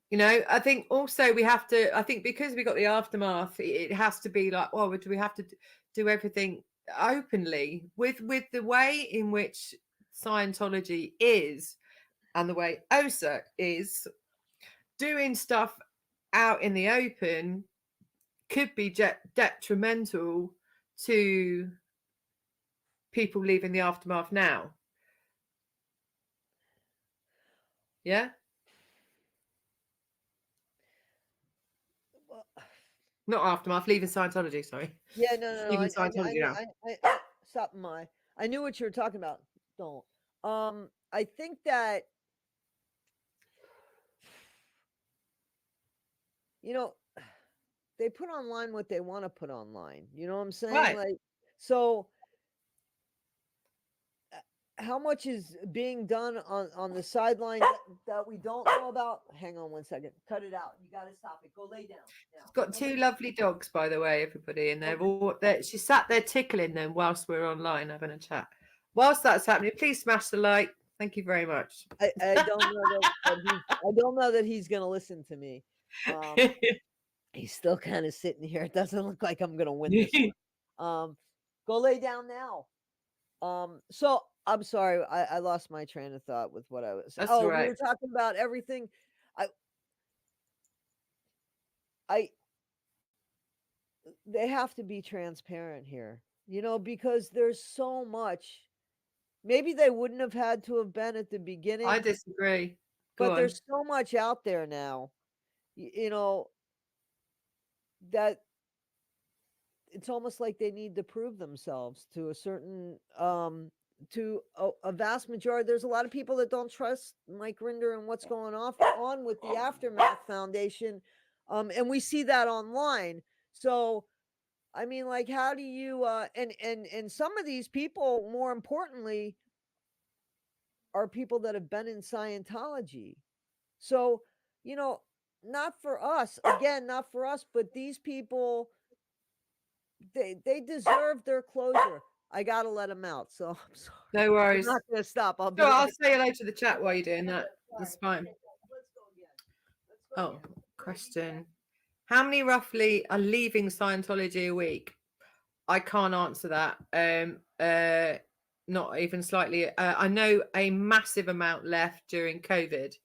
You know, I think also we have to, I think because we got the aftermath, it has to be like, well, do we have to do everything openly with the way in which Scientology is and the way OSA is, doing stuff out in the open could be detrimental to people leaving the aftermath now. Yeah. Well, Not aftermath, leaving Scientology, sorry. yeah, no, no, no. Leaving Scientology now. Stop my. I knew what you were talking about. Don't. I think that you know. they put online what they want to put online. You know what I'm saying? Right. Like, so how much is being done on the sideline that we don't know about? Hang on one second. Cut it out. You got to stop it. Go lay down now. She's got Go two lay lovely dogs, by the way, everybody, and they're down. all there. She sat there tickling them whilst we're online having a chat. Whilst that's happening, please smash the like. Thank you very much. I don't know I don't know that he's gonna listen to me. He's still kind of sitting here. It doesn't look like I'm gonna win this one. Go lay down now. So I'm sorry, I lost my train of thought with what I was. That's Oh, we right. were talking about everything. I I they have to be transparent here, because there's so much. Maybe they wouldn't have had to have been at the I beginning, disagree. Go but on. there's so much out there now, that it's almost like they need to prove themselves to a certain to a vast majority. There's a lot of people that don't trust Mike Rinder and what's going on with the Aftermath Foundation, and we see that online. So I mean, like, how do you and some of these people, more importantly, are people that have been in Scientology. So, not for us, again, not for us, but these people, they deserve their closure. I gotta let them out. So I'm sorry. No I'm worries. not gonna stop. I'll So be I'll right say back. hello to the chat while you're doing Okay, that. sorry. That's fine. Okay, let's go again. Let's go Oh, again. question. How many roughly are leaving Scientology a week? I can't answer that. Not even slightly. I know a massive amount left during COVID.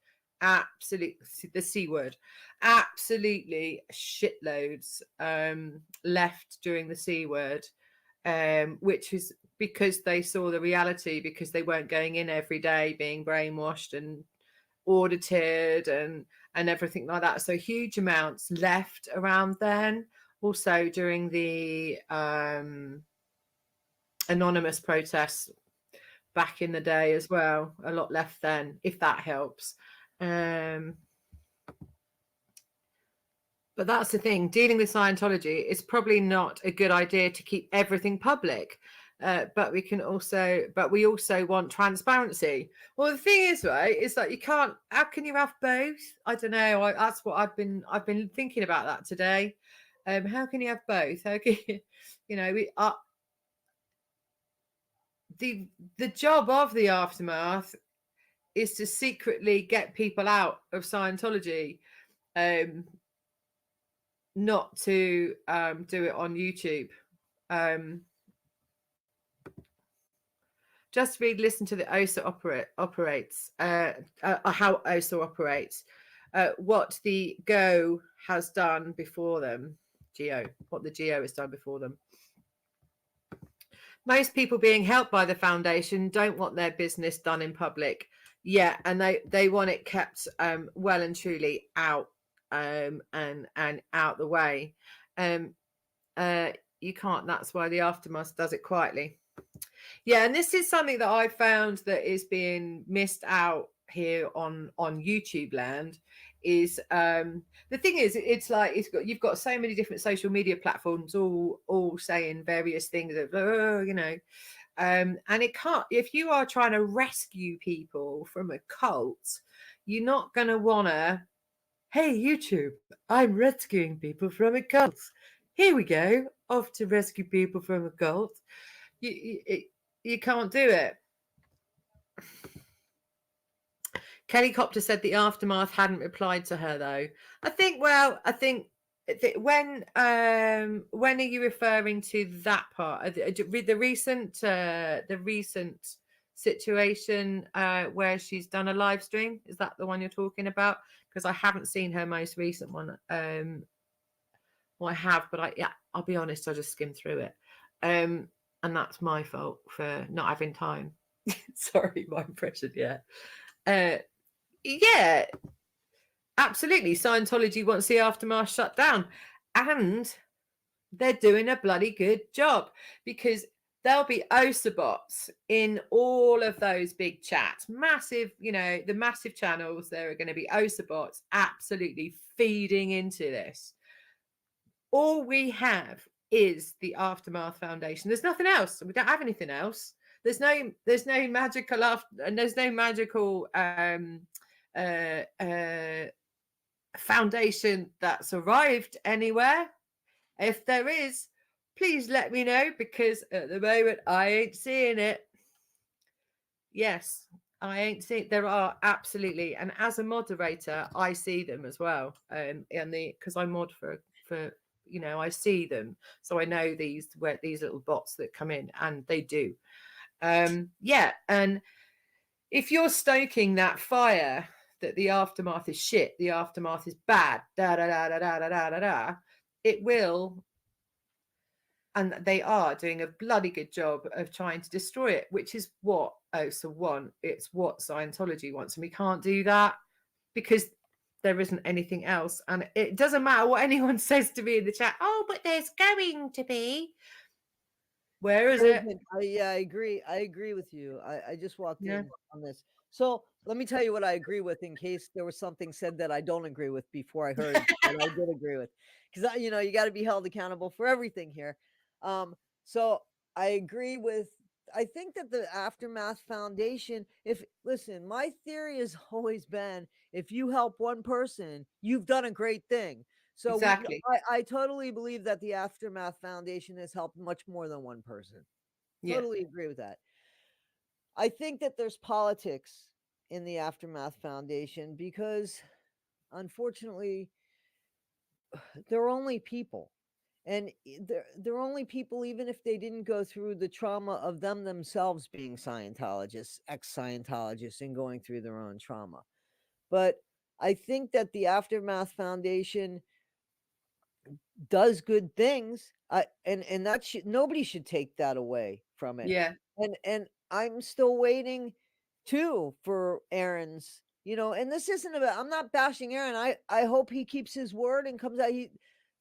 Absolutely, the C word. Absolutely shitloads left during the C word, which is because they saw the reality, because they weren't going in every day being brainwashed and audited and everything like that. So huge amounts left around then. Also during the anonymous protests back in the day as well, a lot left then, if that helps. But that's the thing, dealing with Scientology, it's probably not a good idea to keep everything public. But we also want transparency. Well, the thing is, right, is that you can't. How can you have both? I don't know. That's what I've been thinking about that today. How can you have both? How can we are the job of the Aftermath is to secretly get people out of Scientology, not to do it on YouTube. Just read, listen to the OSA operates, how OSA operates, what the GO has done before them, what the GO has done before them. Most people being helped by the foundation don't want their business done in public. Yeah, and they want it kept well and truly out and out the way. You can't. That's why the Aftermath does it quietly. Yeah, and this is something that I found that is being missed out here on YouTube land. Is the thing is, it's like you've got so many different social media platforms all saying various things of and it can't, if you are trying to rescue people from a cult, you're not going to want to, hey YouTube, I'm rescuing people from a cult, here we go, off to rescue people from a cult. You can't do it. Kelly Copter said the Aftermath hadn't replied to her though. I think when are you referring to that part? The recent situation where she's done a live stream? Is that the one you're talking about? Because I haven't seen her most recent one. Well, I have, but I'll be honest, I just skimmed through it. And that's my fault for not having time. Sorry, my impression, yeah. Yeah, absolutely. Scientology wants the Aftermath shut down. And they're doing a bloody good job, because there'll be OSA bots in all of those big chats. Massive, the massive channels, there are going to be OSA bots absolutely feeding into this. All we have is the Aftermath Foundation. There's nothing else. We don't have anything else. There's no magical and there's no magical foundation that's arrived anywhere. If there is, please let me know, because at the moment I ain't seeing it. Yes, I ain't seeing. There are absolutely, and as a moderator, I see them as well. And because I mod for I see them, so I know these little bots that come in, and they do. Yeah, and if you're stoking that fire that the aftermath is shit, the aftermath is bad, da da da da da da da da, it will, and they are doing a bloody good job of trying to destroy it, which is what OSA want. It's what Scientology wants, and we can't do that because there isn't anything else. And it doesn't matter what anyone says to me in the chat. Oh, but there's going to be. Where is it? I agree. I agree with you. I just walked Yeah, in on this. So let me tell you what I agree with in case there was something said that I don't agree with before I heard what I did agree with. Because you got to be held accountable for everything here. So I agree with. I think that the Aftermath Foundation, if listen, my theory has always been if you help one person, you've done a great thing. So exactly. I totally believe that the Aftermath Foundation has helped much more than one person. Yeah, Totally agree with that. I think that there's politics in the Aftermath Foundation because unfortunately they're only people. And they're only people even if they didn't go through the trauma of them themselves being Scientologists, ex-Scientologists, and going through their own trauma. But I think that the Aftermath Foundation does good things. And that nobody should take that away from it. yeah. And I'm still waiting too for Aaron's, and this isn't about I'm not bashing Aaron. I hope he keeps his word and comes out. He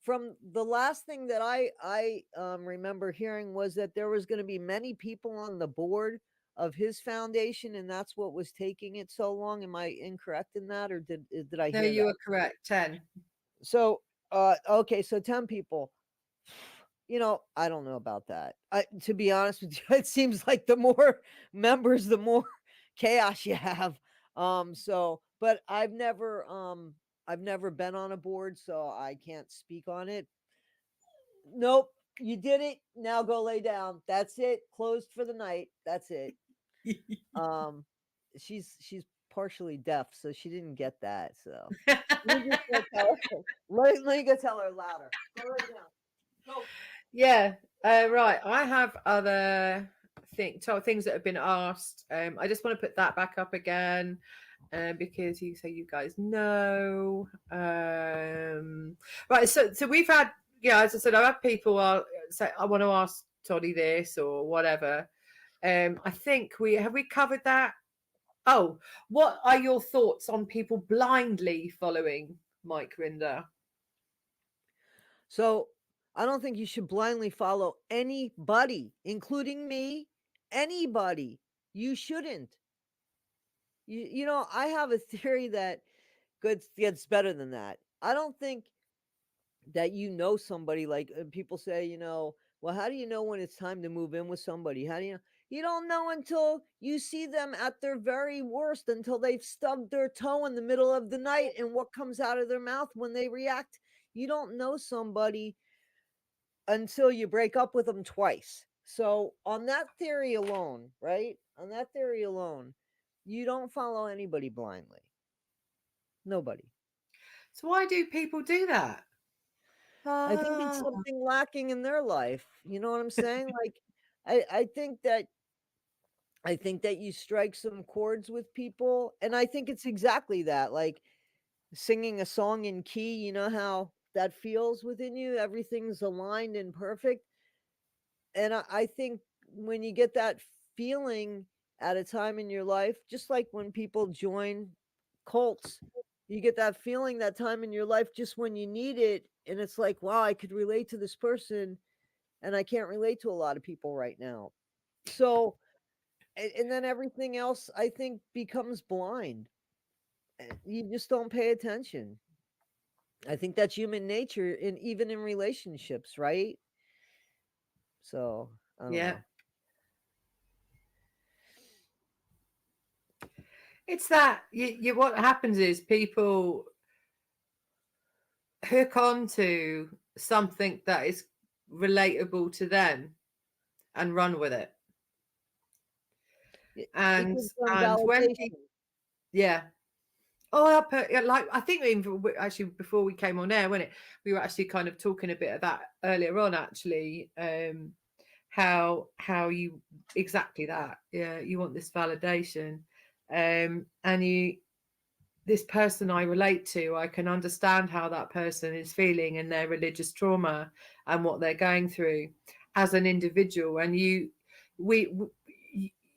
From the last thing that I remember hearing was that there was going to be many people on the board of his foundation, and that's what was taking it so long. Am I incorrect in that, or did I No, hear you that? are correct. 10. So, okay, so 10 people. I don't know about that. To be honest with you, it seems like the more members, the more chaos you have. But I've never been on a board, so I can't speak on it. Nope, you did it. Now go lay down. That's it. Closed for the night. That's it. Um, she's partially deaf, so she didn't get that. So let me just go tell her. Let me go tell her louder. Go lay down. Go. Yeah, right. I have other things that have been asked. I just want to put that back up again, because you guys know. Right. So we've had, as I said, I've had people say I want to ask Toddie this or whatever. I think we covered that. Oh, what are your thoughts on people blindly following Mike Rinder? So I don't think you should blindly follow anybody, including me. Anybody. You shouldn't. I have a theory that gets better than that. I don't think that somebody like people say, well, how do you know when it's time to move in with somebody? How do you know? You don't know until you see them at their very worst, until they've stubbed their toe in the middle of the night and what comes out of their mouth when they react. You don't know somebody until you break up with them twice. So, on that theory alone, right? On that theory alone, you don't follow anybody blindly. Nobody. So why do people do that? I think it's Ah. something lacking in their life. You know what I'm saying? Like, I think that you strike some chords with people, and I think it's exactly that. Like singing a song in key, you know how that feels within you? Everything's aligned and perfect. And I think when you get that feeling at a time in your life, just like when people join cults, you get that feeling that time in your life just when you need it. And it's like, wow, I could relate to this person, and I can't relate to a lot of people right now. So, and then everything else, I think, becomes blind. You just don't pay attention. I think that's human nature in even in relationships, right? So, I don't Yeah. know. It's that what happens is people hook on to something that is relatable to them and run with it. It gives them And when validation. people, yeah. Oh, yeah, like I think even actually before we came on air, when it we were actually kind of talking a bit of that earlier on, actually, how you exactly that, yeah, you want this validation, and you this person I relate to, I can understand how that person is feeling and their religious trauma and what they're going through as an individual. And we,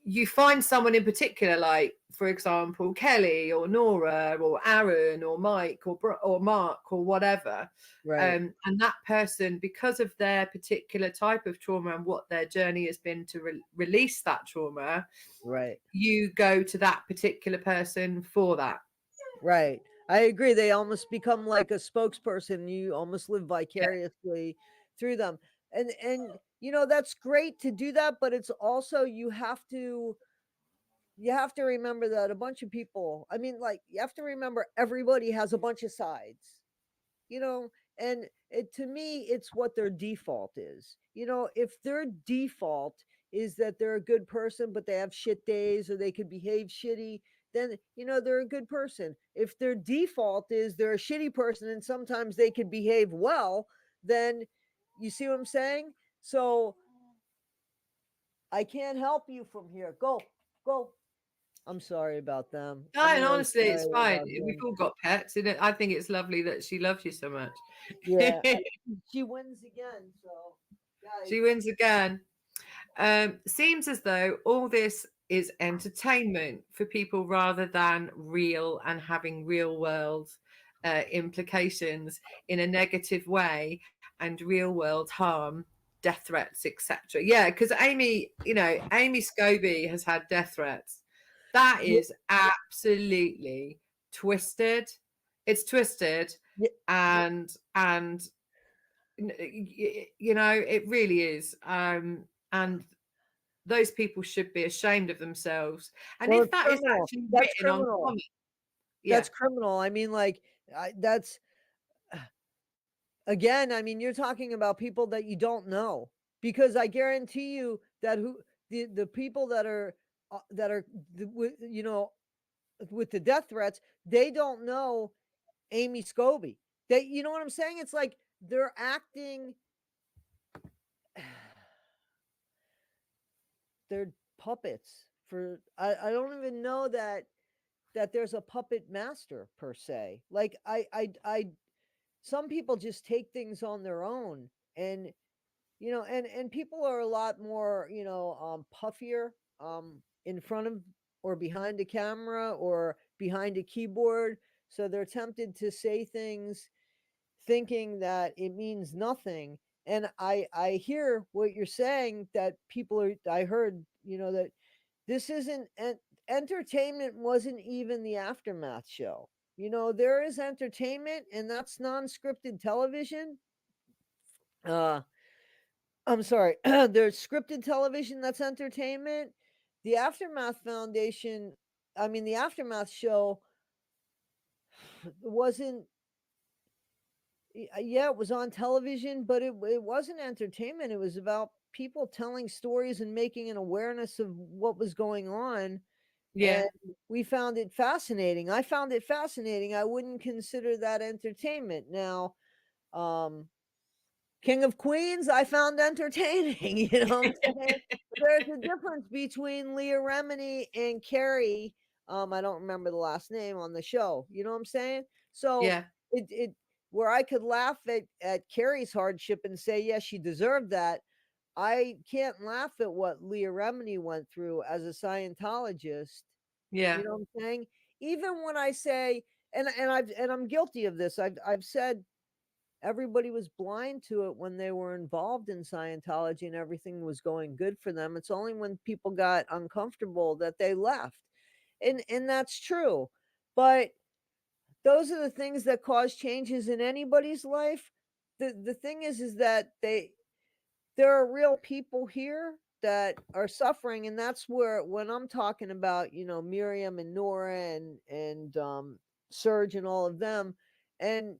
you find someone in particular, like for example, Kelly or Nora or Aaron or Mike or Mark or whatever. Right, And that person, because of their particular type of trauma and what their journey has been to release that trauma, right, you go to that particular person for that. right. I agree. They almost become like a spokesperson. You almost live Yeah. vicariously through them. And that's great to do that, but it's also you have to remember that a bunch of people, I mean, like, you have to remember everybody has a bunch of sides, you know, and to me, it's what their default is. If their default is that they're a good person, but they have shit days or they could behave shitty, then, they're a good person. If their default is they're a shitty person and sometimes they could behave well, then you see what I'm saying? So I can't help you from here. Go, go. I'm sorry about them. No, I'm and really honestly, it's sorry fine. about We've them. all got pets, and I think it's lovely that she loves you so much. Yeah, she wins again. So, guys, She wins again. Seems as though all this is entertainment for people rather than real and having real world implications in a negative way and real world harm, death threats, etc. Yeah, because Amy Scobie has had death threats. That yeah, is absolutely twisted. It's twisted, yeah, and it really is. And those people should be ashamed of themselves. And well, if it's that is criminal. actually That's written on criminal. comment, yeah, That's criminal. I mean, like, that's again. I mean, you're talking about people that you don't know, because I guarantee you that the people that are with the death threats, they don't know Amy Scobie. You know what I'm saying? It's like they're acting. They're puppets for. I don't even know that there's a puppet master per se. Like, I some people just take things on their own, and and people are a lot more, puffier, in front of or behind a camera or behind a keyboard, so they're tempted to say things thinking that it means nothing. And I hear what you're saying, that people are. I heard, that this isn't entertainment, wasn't even the Aftermath show. There is entertainment, and that's non-scripted television. uh I'm sorry. There's scripted television, that's entertainment. The Aftermath Foundation, I mean, the Aftermath show wasn't. Yeah, it was on television, but it wasn't entertainment. It was about people telling stories and making an awareness of what was going on. yeah, And we found it fascinating. I found it fascinating. I wouldn't consider that entertainment. Now, um, King of Queens, I found entertaining. You know what I'm saying? But there's a difference between Leah Remini and Carrie. I don't remember the last name on the show. You know what I'm saying? So yeah, it where I could laugh at Carrie's hardship and say, yes, she deserved that. I can't laugh at what Leah Remini went through as a Scientologist. You yeah, know what I'm saying? Even when I say, and I'm guilty of this. I've said everybody was blind to it when they were involved in Scientology and everything was going good for them. It's only when people got uncomfortable that they left. And that's true. But those are the things that cause changes in anybody's life. The thing is that there are real people here that are suffering, and that's where when I'm talking about, Miriam and Nora and Serge and all of them, and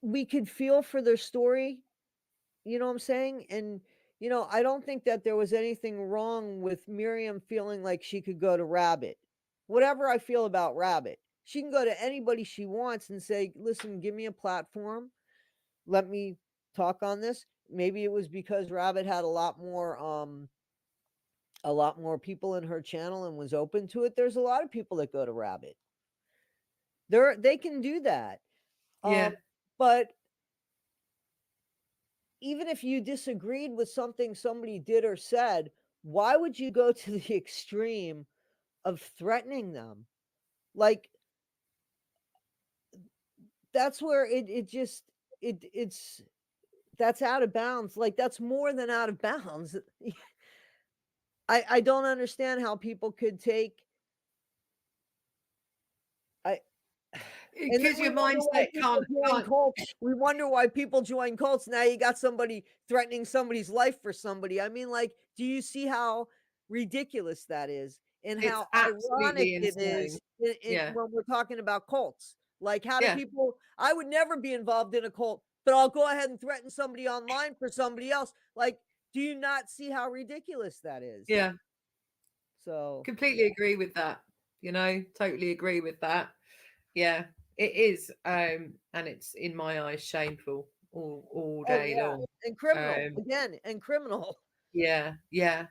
we could feel for their story, you know what I'm saying? And I don't think that there was anything wrong with Miriam feeling like she could go to Rabbit. Whatever I feel about Rabbit, she can go to anybody she wants and say, "Listen, give me a platform. Let me talk on this." Maybe it was because Rabbit had a lot more people in her channel and was open to it. There's a lot of people that go to Rabbit. They can do that. Yeah. But even if you disagreed with something somebody did or said, why would you go to the extreme of threatening them? Like, that's where it just it's that's out of bounds. Like, that's more than out of bounds. I don't understand how people could take I and then Because we your wonder why mindset people join can't. cults. We wonder why people join cults. Now you got somebody threatening somebody's life for somebody. I mean, like, do you see how ridiculous that is? And It's how ironic absolutely it insane. is in Yeah. when we're talking about cults. Like, how do Yeah. people I would never be involved in a cult, but I'll go ahead and threaten somebody online for somebody else. Like, do you not see how ridiculous that is? Yeah. So, Completely yeah. agree with that. Totally agree with that. Yeah, it is. And it's in my eyes shameful all Oh day yeah. long. And criminal. Um, Again, and criminal. yeah, yeah.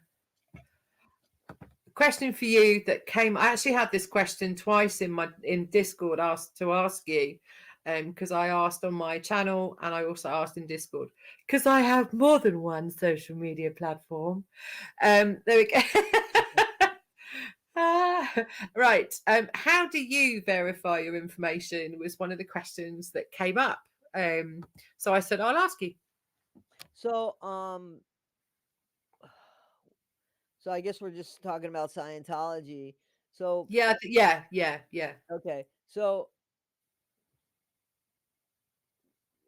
Question for you that came. I actually had this question twice in Discord asked to ask you, because I asked on my channel and I also asked in Discord because I have more than one social media platform. There we go. Right. How do you verify your information was one of the questions that came up. So I said, I'll ask you. So, so I guess we're just talking about Scientology. So, Yeah, yeah, yeah, yeah, okay. So,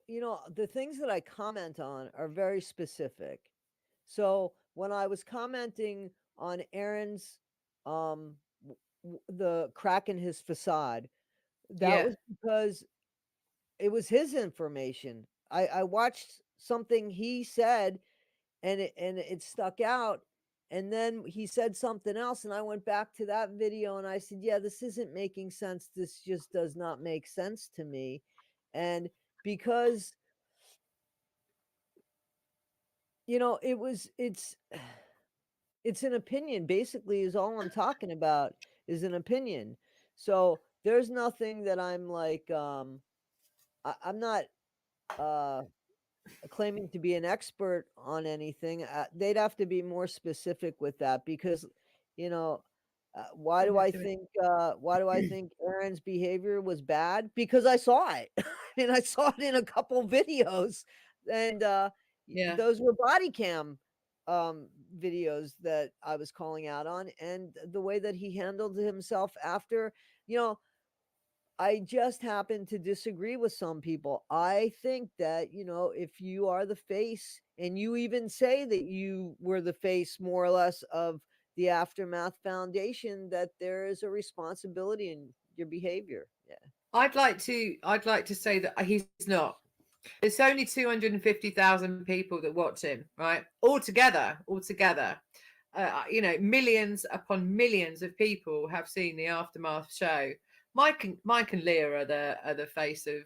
the things that I comment on are very specific. So, when I was commenting on Aaron's, the crack in his facade, that yeah. was because it was his information. I watched something he said and it stuck out, and then he said something else, and I went back to that video and I said, "Yeah, this isn't making sense. This just does not make sense to me." And because, it was it's an opinion, basically, is all I'm talking about, is an opinion. So, there's nothing that I'm like, I'm not, uh claiming to be an expert on anything. They'd have to be more specific with that because, you know, why do I think Aaron's behavior was bad? Because I saw it. I mean, I saw it in a couple videos, and Yeah. those were body cam videos that I was calling out on, and the way that he handled himself after, you know, I just happen to disagree with some people. I think that, if you are the face and you even say that you were the face more or less of the Aftermath Foundation, that there is a responsibility in your behavior. Yeah. I'd like to say that he's not. There's only 250,000 people that watch him, right? Altogether. Millions upon millions of people have seen the Aftermath show. Mike and Leah are the face of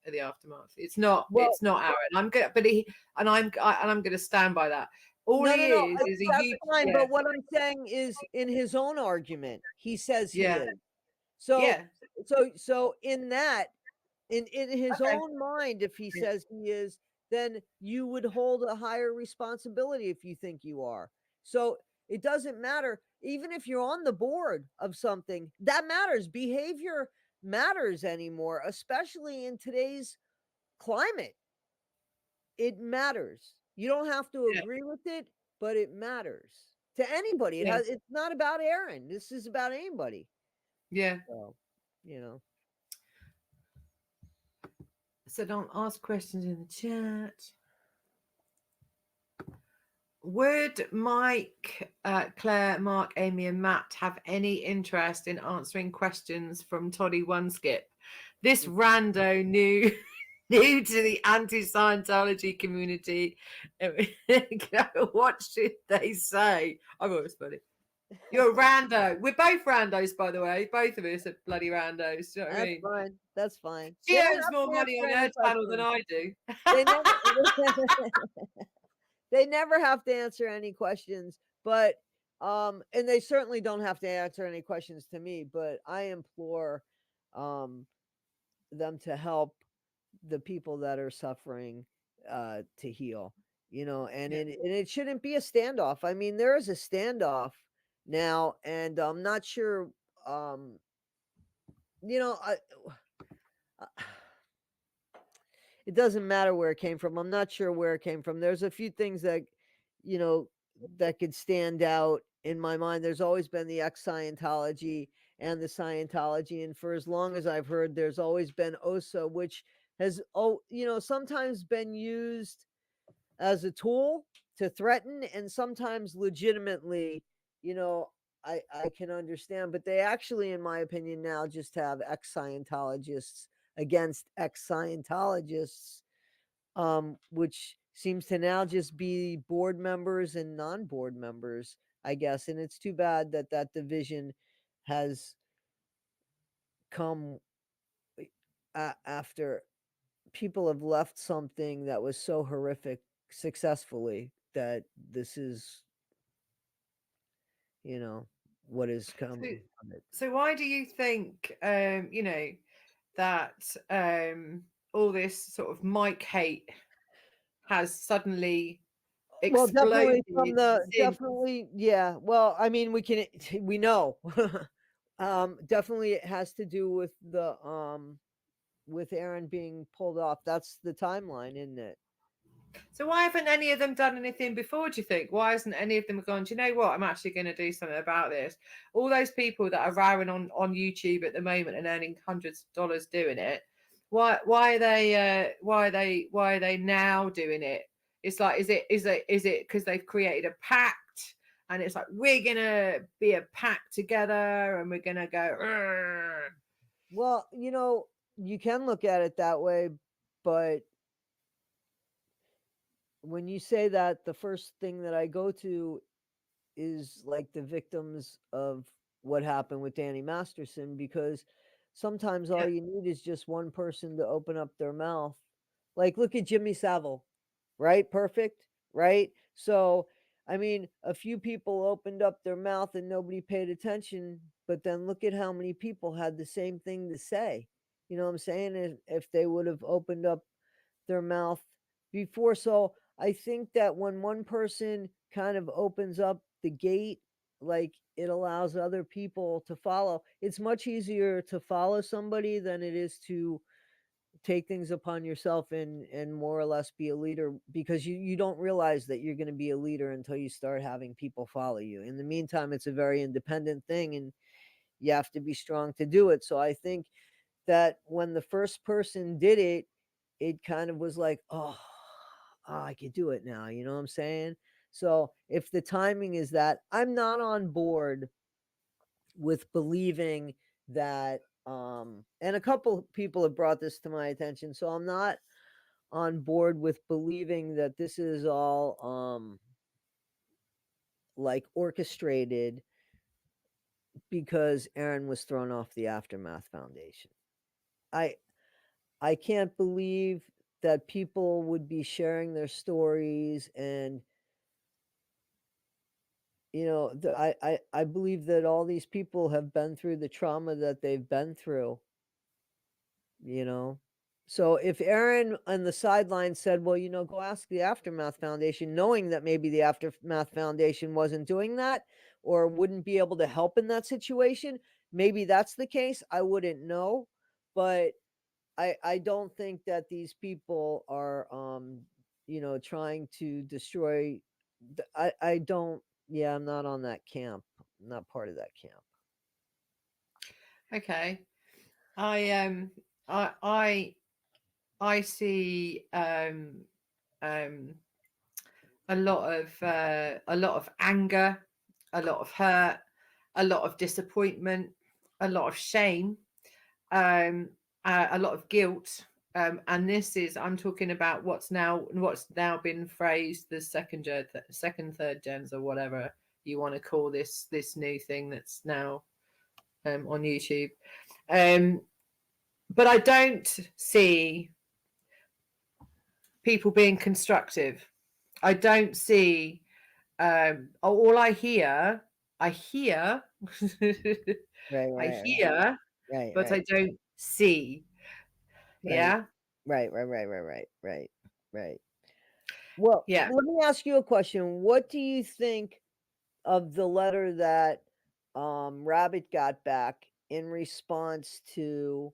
the Aftermath. Well, It's not Aaron. I'm good, but I'm going to stand by that. All no, he no, no. is a That's you. fine. Yeah, But what I'm saying is, in his own argument, he says he yeah, is. So, yeah. so in that, in his Okay. own mind, if he Yeah, says he is, then you would hold a higher responsibility if you think you are. So it doesn't matter, even if you're on the board of something, that matters. Behavior matters anymore, especially in today's climate. It matters. You don't have to yeah, agree with it, but it matters to anybody. yeah. It's not about Aaron. This is about anybody. Yeah. So, you know. So don't ask questions in the chat. Would Mike, Claire, Mark, Amy, and Matt have any interest in answering questions from Toddie1skip? This rando new new to the anti-Scientology community. What should they say? I thought it was funny. You're a rando. We're both randos, by the way. Both of us are bloody randos. Do you know what I That's mean? fine. That's fine. They She don't earns have more to money answer on any her channel than questions. I do. They never they never have to answer any questions, but and they certainly don't have to answer any questions to me, but I implore um them to help the people that are suffering to heal, and Yeah. it shouldn't be a standoff. I mean, there is a standoff now, and I'm not sure um you know, I it doesn't matter where it came from. I'm not sure where it came from. There's a few things that, you know, that could stand out in my mind. There's always been the ex-Scientology and the Scientology, and for as long as I've heard, there's always been OSA, which has sometimes been used as a tool to threaten, and sometimes legitimately, you know, I can understand, but they actually, in my opinion, now just have ex-Scientologists against ex-Scientologists, which seems to now just be board members and non-board members, I guess. And it's too bad that that division has come after people have left something that was so horrific successfully, that this is, you know, what is So, coming from it. so why do you think, that all this sort of Mike hate has suddenly Well, exploded definitely from the since? definitely, yeah. Well, I mean, we know. Definitely it has to do with Aaron being pulled off. That's the timeline, isn't it? So why haven't any of them done anything before, do you think? Why hasn't any of them gone, do you know what? I'm actually going to do something about this. All those people that are rowing on YouTube at the moment and earning hundreds of dollars doing it, why are they now doing it? It's like, is it because they've created a pact and it's like, we're gonna be a pact together and we're gonna go, "Arr." Well, you can look at it that way, but when you say that, the first thing that I go to is like the victims of what happened with Danny Masterson, because sometimes all Yeah, you need is just one person to open up their mouth. Like, look at Jimmy Savile, right? Perfect, right? So, I mean, a few people opened up their mouth and nobody paid attention, but then look at how many people had the same thing to say. You know what I'm saying? If they would have opened up their mouth before. So I think that when one person kind of opens up the gate, like, it allows other people to follow. It's much easier to follow somebody than it is to take things upon yourself and more or less be a leader, because you don't realize that you're going to be a leader until you start having people follow you. In the meantime, it's a very independent thing, and you have to be strong to do it. So I think that when the first person did it, it kind of was like, oh, I could do it now. You know what I'm saying? So if the timing is that, I'm not on board with believing that, and a couple people have brought this to my attention. So I'm not on board with believing that this is all like orchestrated because Aaron was thrown off the Aftermath Foundation. I I can't believe that people would be sharing their stories, and I believe that all these people have been through the trauma that they've been through, you know. So if Aaron on the sideline said, well, go ask the Aftermath Foundation, knowing that maybe the Aftermath Foundation wasn't doing that or wouldn't be able to help in that situation, maybe that's the case. I wouldn't know. But I don't think that these people are trying to destroy I don't, yeah, I'm not on that camp. I'm not part of that camp. Okay. I I I I see um a lot of anger, a lot of hurt, a lot of disappointment, a lot of shame, um, a lot of guilt. And this is I'm talking about what's now been phrased the second, third gens, or whatever you want to call this new thing that's now on YouTube. Um, but I don't see people being constructive. I don't see all I hear Right, I right, right, hear, right, but I right, don't see. right, Yeah. right, right, right, right, right, right, right. Well, Yeah. let me ask you a question. What do you think of the letter that Rabbit got back in response to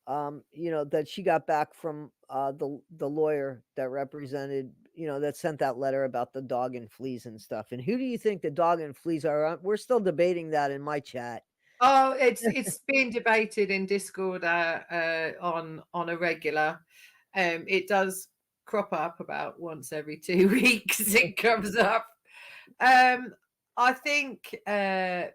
that she got back from the lawyer that represented, that sent that letter about the dog and fleas and stuff. And who do you think the dog and fleas are? We're still debating that in my chat. Oh, it's being debated in Discord on a regular. It does crop up about once every 2 weeks. It comes up. Um, I think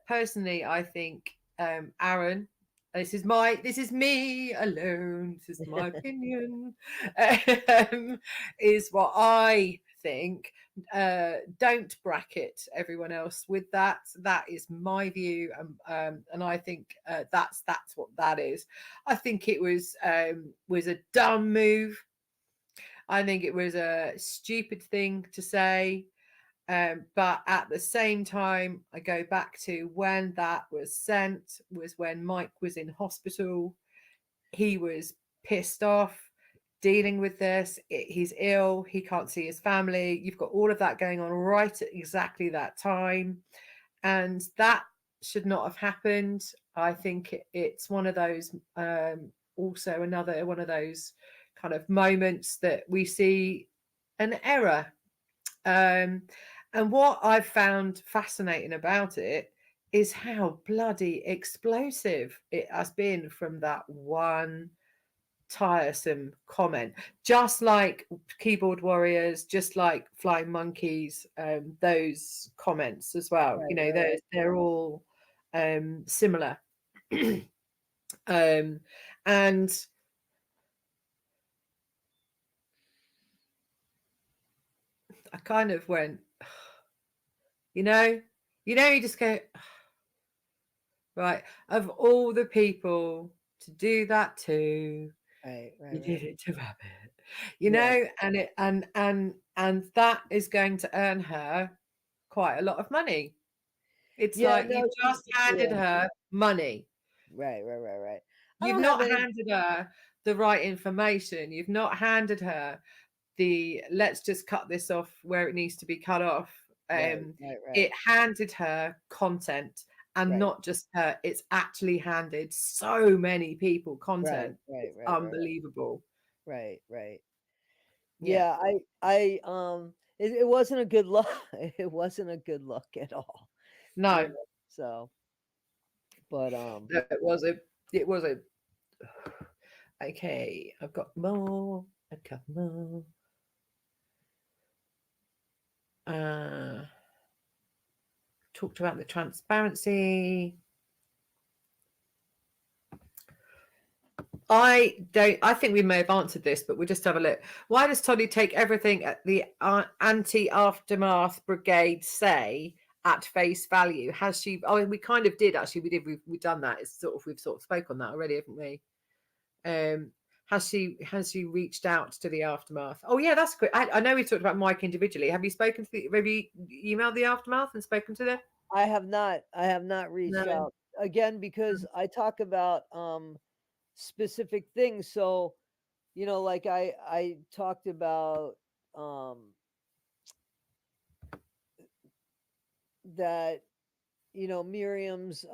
personally, I think Aaron. This is me alone. This is my opinion. Um, is what I think. Don't bracket everyone else with that. That is my view, and I think that's what that is. I think it was a dumb move. I think it was a stupid thing to say. But at the same time, I go back to when that was sent was when Mike was in hospital. He was pissed off dealing with this. He's ill. He can't see his family. You've got all of that going on right at exactly that time. And that should not have happened. I think it's one of those, also another one of those kind of moments that we see an error. And what I've found fascinating about it is how bloody explosive it has been from that one tiresome comment. Just like keyboard warriors, just like flying monkeys, those comments as well. Right, You know, right, they're all similar. um, and I kind of went, you know, you just go, right, of all the people to do that to, right, right, you did right. it to Rabbit, Yeah, and it and that is going to earn her quite a lot of money. It's yeah. like you've No, just handed yeah, her money. right, right, right, right. I You've don't have not any. handed her the right information. You've not handed her the let's just cut this off where it needs to be cut off. Right, right, It right, handed her content, and right, not just her, it's actually handed so many people right, content. right, It's right, right, unbelievable. right, right. Yeah. Yeah, it wasn't a good look. It wasn't a good look at all. No, So, but it was a okay. I've got more, a couple more. Uh talked about the transparency. I think we may have answered this, but we'll just have a look. Why does Toddie take everything at the anti-aftermath brigade say at face value? Has she? Oh, we kind of did actually. We've done that. We've sort of spoke on that already, haven't we? Has she reached out to the aftermath? Oh yeah, that's great. I know we talked about Mike individually. Have you spoken to have you emailed the aftermath and spoken to them? I have not reached No. out again because I talk about specific things. So, like I talked about um that Miriam's,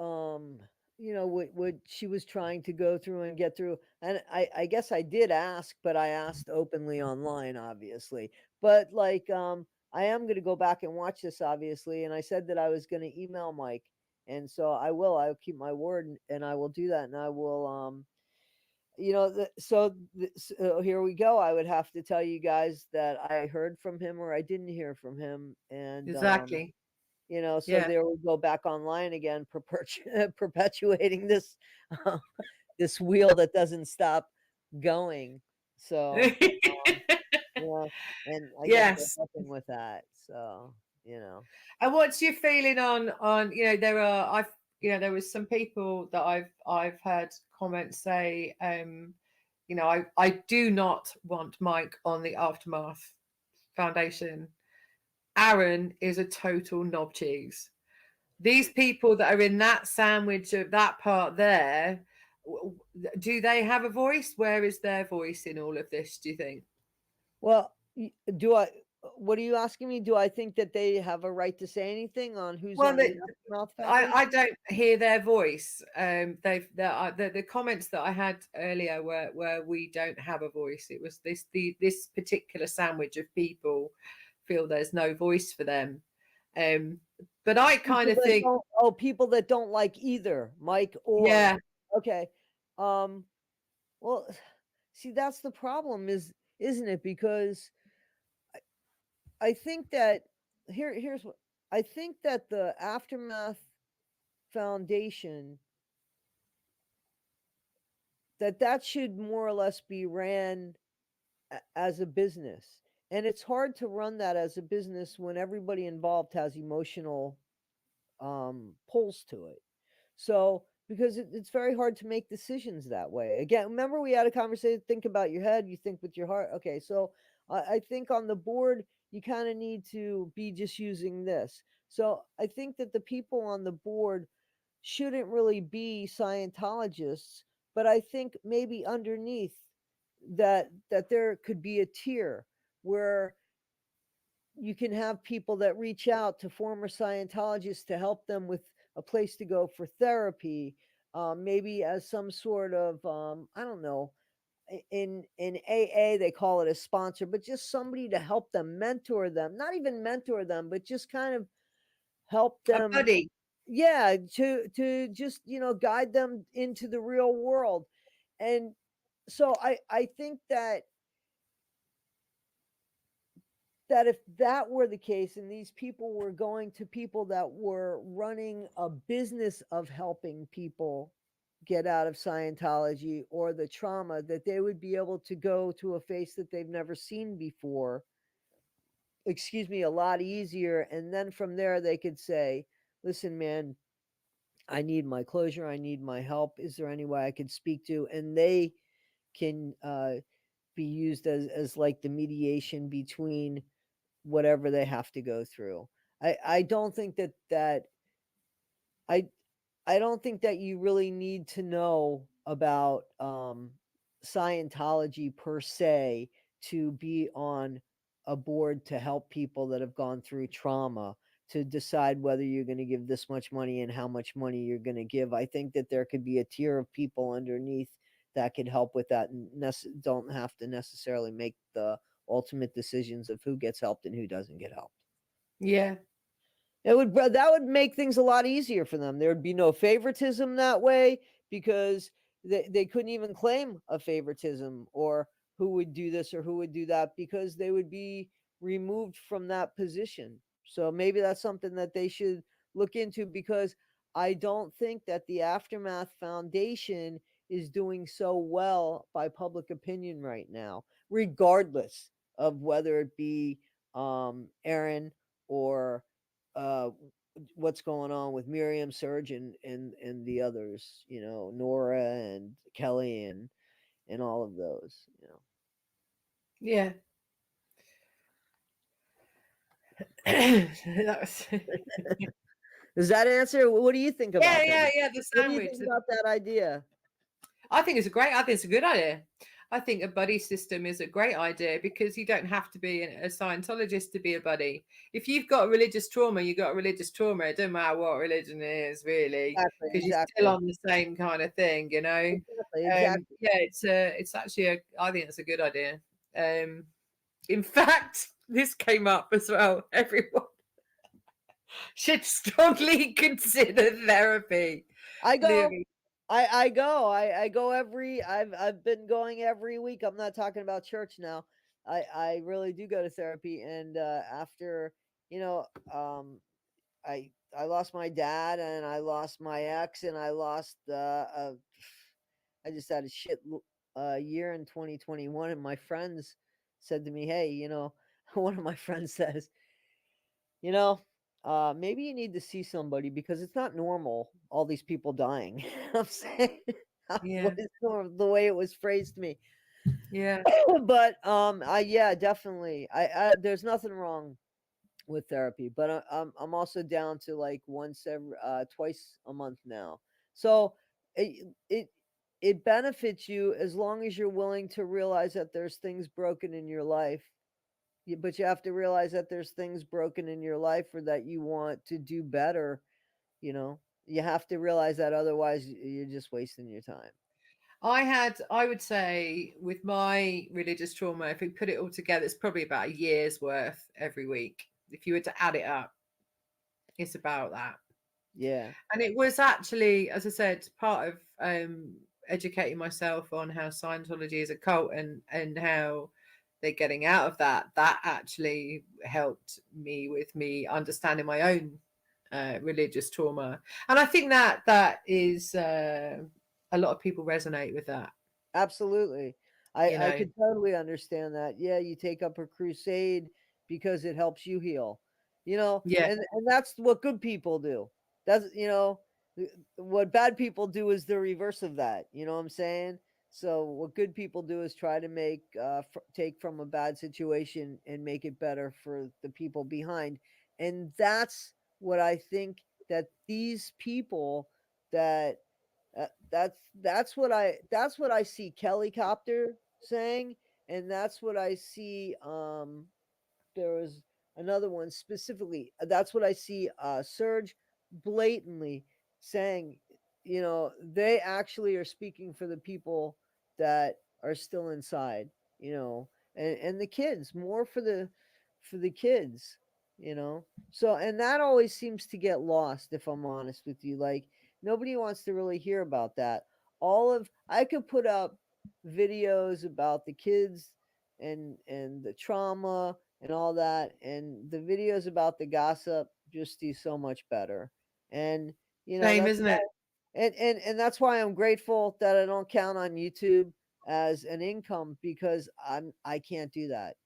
what she was trying to go through and get through. And I guess I did ask, but I asked openly online, obviously. But like, I am going to go back and watch this, obviously. And I said that I was going to email Mike And so I'll keep my word, and I will do that, and I will, here we go. I would have to tell you guys that I heard from him or I didn't hear from him, and Exactly. so Yeah. there we go back online again, perpetuating this um, this wheel that doesn't stop going. So, um, yeah, and I guess they're Yes. helping with that. So, you know. And what's your feeling on there was some people that I've heard comments say, I do not want Mike on the Aftermath Foundation. Aaron is a total knob cheese. These people that are in that sandwich of that part there, do they have a voice? Where is their voice in all of this, do you think? Well, do I? What are you asking me? Do I think that they have a right to say anything on who's Well, on the Aftermath I Foundation? don't hear their voice. The comments that I had earlier were we don't have a voice. It was this particular sandwich of people feel there's no voice for them. But I kind People of that think, don't, people that don't like either Mike or yeah, okay. Um, well, see, that's the problem, isn't it? Because I think that here's what I think that the Aftermath Foundation, that should more or less be ran as a business. And it's hard to run that as a business when everybody involved has emotional pulls to it. So, because it's very hard to make decisions that way. Again, remember we had a conversation, think about your head, you think with your heart. Okay, so I think on the board, you kind of need to be just using this. So I think that the people on the board shouldn't really be Scientologists, but I think maybe underneath that there could be a tier where you can have people that reach out to former Scientologists to help them with a place to go for therapy, maybe as some sort of I don't know. In AA they call it a sponsor, but just somebody to help them, mentor them, not even mentor them, but just kind of help a them. buddy. Yeah, to just guide them into the real world, and so I think that if that were the case and these people were going to people that were running a business of helping people get out of Scientology or the trauma, that they would be able to go to a face that they've never seen before, excuse me, a lot easier. And then from there, they could say, listen, man, I need my closure. I need my help. Is there any way I could speak to? And they can be used as like the mediation between whatever they have to go through. I don't think that I I don't think that you really need to know about Scientology per se to be on a board to help people that have gone through trauma to decide whether you're going to give this much money and how much money you're going to give. I think that there could be a tier of people underneath that could help with that and don't have to necessarily make the ultimate decisions of who gets helped and who doesn't get helped. Yeah. That would make things a lot easier for them. There would be no favoritism that way because they couldn't even claim a favoritism or who would do this or who would do that because they would be removed from that position. So maybe that's something that they should look into because I don't think that the Aftermath Foundation is doing so well by public opinion right now, regardless of whether it be Aaron or uh what's going on with Miriam, Serge, and the others, Nora and Kelly and all of those. Yeah. That was Does that answer? What do you think yeah, about that? yeah, the What do you sandwich. think about that idea? I think it's a good idea. I think a buddy system is a great idea because you don't have to be a Scientologist to be a buddy. If you've got religious trauma, you've got religious trauma. It doesn't matter what religion it is, really, Exactly, because you're still exactly, on the same kind of thing, you know. exactly, exactly. Yeah, it's actually I think it's a good idea. In fact, this came up as well. Everyone Should strongly consider therapy. I go. Really. I go. I go every I've been going every week. I'm not talking about church now. I really do go to therapy, and after, you know, I lost my dad, and I lost my ex, and I lost I just had a year in 2021, and my friends said to me, "Hey, one of my friends says, you know, maybe you need to see somebody because it's not normal, all these people dying." I'm saying, what Yeah. is the way it was phrased to me. Yeah. But I yeah, definitely. There's nothing wrong with therapy, but I'm also down to like twice a month now. So it it benefits you as long as you're willing to realize that there's things broken in your life. But you have to realize that there's things broken in your life or that you want to do better, you know. You have to realize that, otherwise you're just wasting your time. I would say with my religious trauma, if we put it all together, it's probably about a year's worth every week. If you were to add it up, it's about that. Yeah. And it was actually, as I said, part of educating myself on how Scientology is a cult, and how they're getting out of that. That actually helped me with me understanding my own religious trauma. And I think that that is a lot of people resonate with that. Absolutely. You I know, could totally understand that. Yeah, you take up a crusade because it helps you heal. yeah, And that's what good people do. That's, what bad people do is the reverse of that. You know what I'm saying? So what good people do is try to take from a bad situation and make it better for the people behind. And that's what I think that these people that that's what I see Kelly Copter saying, and that's what I see. There was another one specifically. That's what I see. Serge blatantly saying, they actually are speaking for the people that are still inside, and the kids, more for the kids, So, and that always seems to get lost, if I'm honest with you. Like, nobody wants to really hear about that. I could put up videos about the kids and the trauma and all that, and the videos about the gossip just do so much better. And same, that's isn't why, it? and that's why I'm grateful that I don't count on YouTube as an income, because I can't do that.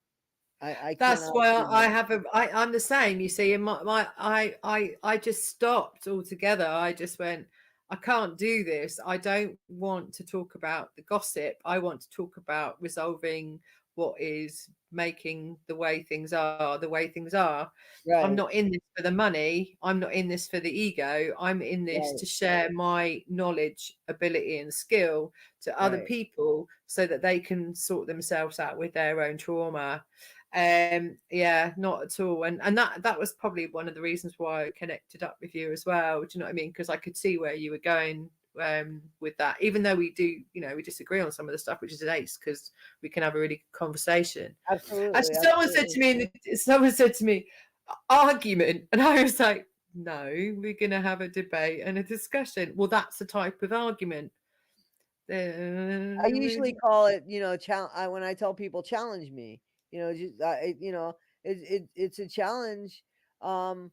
I That's cannot why do I that. have I'm the same, you see, and I just stopped altogether. I just went, I can't do this. I don't want to talk about the gossip. I want to talk about resolving what is making the way things are. I'm Right, not in this for the money. I'm not in this for the ego. I'm in this right, to share my knowledge, ability, and skill to other right. people so that they can sort themselves out with their own trauma. Yeah, not at all. And that was probably one of the reasons why I connected up with you as well. Do you know what I mean? Because I could see where you were going with that, even though we do, we disagree on some of the stuff, which is ace, because we can have a really good conversation. Absolutely, Actually, absolutely. someone said to me, argument, and I was like, no, we're gonna have a debate and a discussion. Well, that's the type of argument. I usually call it, when I tell people challenge me, it's a challenge. Um,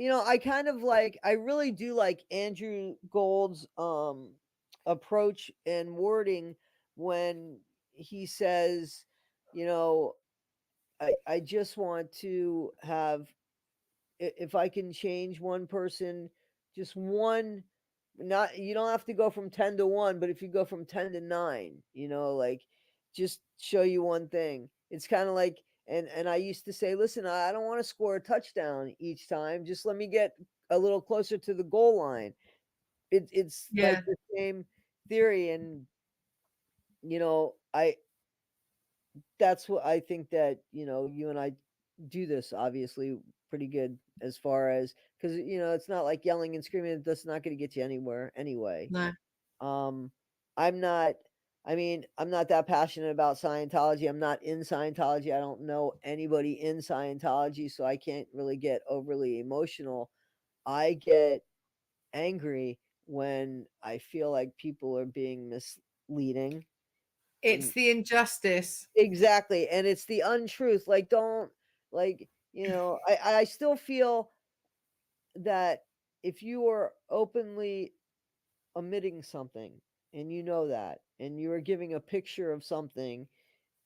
I really do like Andrew Gold's approach and wording when he says, you know, I just want to have, if I can change one person, just one, not, you don't have to go from 10 to 1, but if you go from 10 to 9, like, just show you one thing. It's kind of like, and I used to say, listen, I don't want to score a touchdown each time. Just let me get a little closer to the goal line. It's like Yeah, the same theory. And I that's what I think, that you and I do this obviously pretty good, as far as, because it's not like yelling and screaming. That's not going to get you anywhere anyway. no. um I'm not I mean, I'm not that passionate about Scientology. I'm not in Scientology. I don't know anybody in Scientology, so I can't really get overly emotional. I get angry when I feel like people are being misleading. It's And the injustice. exactly, and it's the untruth. Like, don't, like, I still feel that if you are openly omitting something, and you know that, and you are giving a picture of something,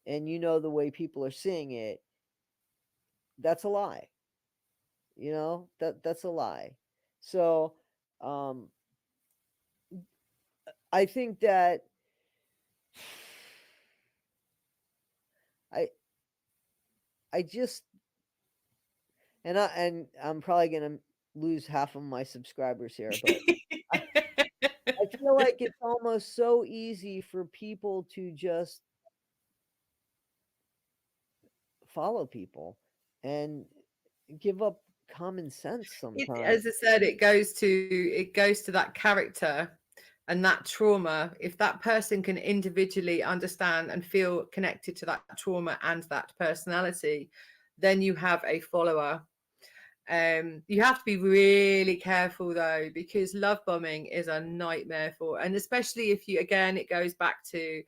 and you know the way people are seeing it, that's a lie. That's a lie. So, um, I think that I I just and I'm probably gonna lose half of my subscribers here, but I, I feel like it's almost so easy for people to just follow people and give up common sense sometimes. As I said, it goes to that character and that trauma. If that person can individually understand and feel connected to that trauma and that personality, then you have a follower. You have to be really careful though, because love bombing is a nightmare and especially if you, again, it goes back to,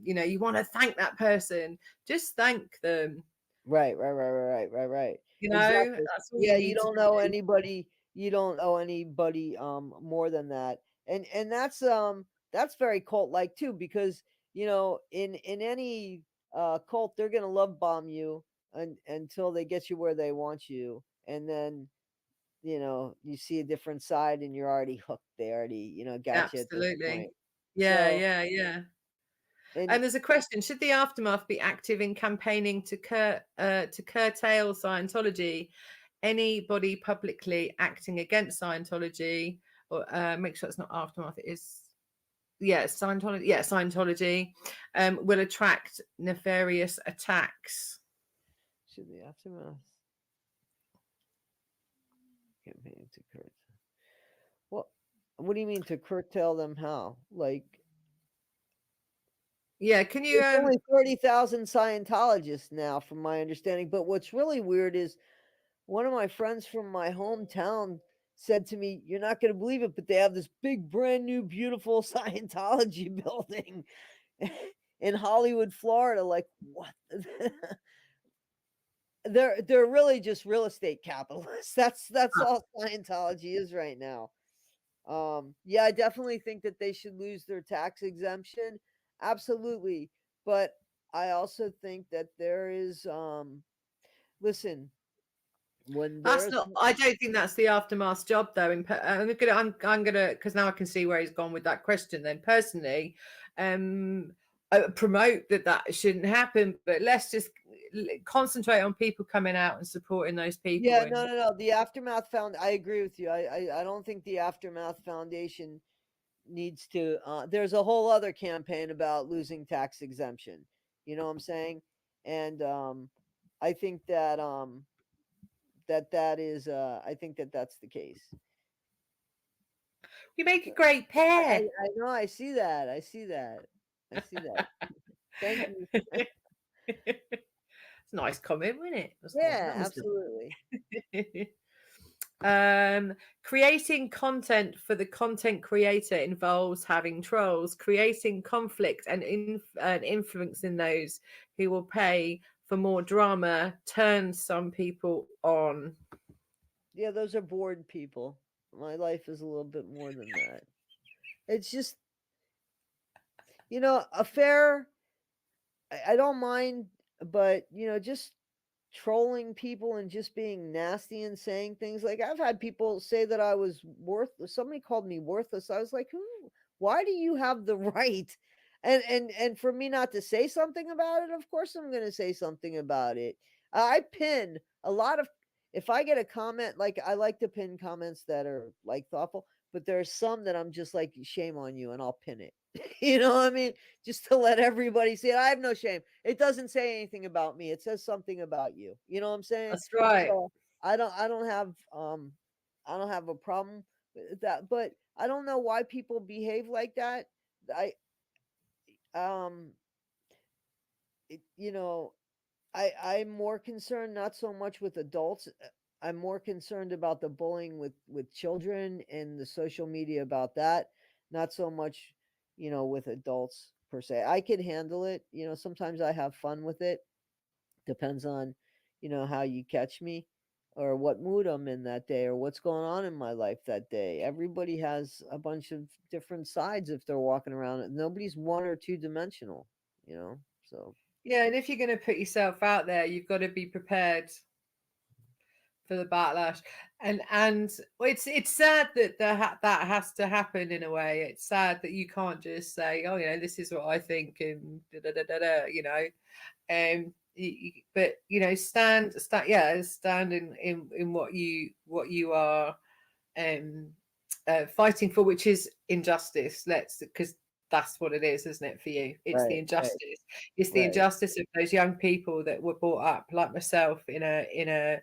you want to thank that person, just thank them. Right. Exactly. That's all you Yeah, you need to don't know do. anybody, more than that. And that's very cult like too, because in any cult, they're gonna love bomb you until they get you where they want you. And then, you see a different side and you're already hooked. They already, got you at this point. Absolutely. Yeah, So, yeah, yeah. and And there's a question: should the aftermath be active in campaigning to curtail Scientology? Anybody publicly acting against Scientology, or make sure it's not aftermath. It is, yeah, Scientology. Yeah, Scientology will attract nefarious attacks. should the aftermath campaign to curtail? Well, what do you mean to curtail them? How? Like, Yeah, can you? there's only 30,000 Scientologists now, from my understanding. But what's really weird is one of my friends from my hometown said to me, "You're not going to believe it, but they have this big, brand new, beautiful Scientology building in Hollywood, Florida." Like, what? They're really just real estate capitalists. That's all Scientology is right now. Yeah, I definitely think that they should lose their tax exemption. Absolutely. But I also think that there is listen, when That's there's not. I don't think that's the aftermath's job, though. I'm gonna, because now I can see where he's gone with that question. Then personally, um, promote that shouldn't happen, but let's just concentrate on people coming out and supporting those people. yeah, And no. The Aftermath Found I agree with you. I don't think the Aftermath Foundation needs to there's a whole other campaign about losing tax exemption. You know what I'm saying? And I think that that is I think that that's the case. we make a great pair. I know, I see that, I see that. I see that. Thank you. It's a nice comment, wasn't it? That's nice. Yeah, That was absolutely. lovely. Creating content for the content creator involves having trolls, creating conflict and influencing those who will pay for more drama turns some people on. Yeah, those are bored people. My life is a little bit more than that. It's just, a fair I don't mind, but, just trolling people and just being nasty and saying things like I've had people say that I was worthless. Somebody called me worthless. I was like, "Who? Why do you have the right?" And for me not to say something about it, of course I'm going to say something about it. I pin a lot of if I get a comment, like I like to pin comments that are like thoughtful, but there's some that I'm just like, shame on you, and I'll pin it. You know what I mean? Just to let everybody see it. I have no shame. It doesn't say anything about me. It says something about you. You know what I'm saying? That's right. So I don't have a problem with that, but I don't know why people behave like that. I Um, you know, I'm more concerned not so much with adults. I'm more concerned about the bullying with children and the social media about that, not so much, with adults per se. I could handle it. Sometimes I have fun with it. Depends on, how you catch me or what mood I'm in that day or what's going on in my life that day. Everybody has a bunch of different sides if they're walking around. Nobody's one or two dimensional, so. Yeah, and if you're going to put yourself out there, you've got to be prepared for the backlash. And well, it's sad that that has to happen in a way. It's sad that you can't just say, oh, this is what I think, and da, da, da, da, da, but stand in what you are fighting for, which is injustice. Because that's what it is, isn't it, for you? It's the Right, right, injustice. It's the right. injustice of those young people that were brought up like myself in a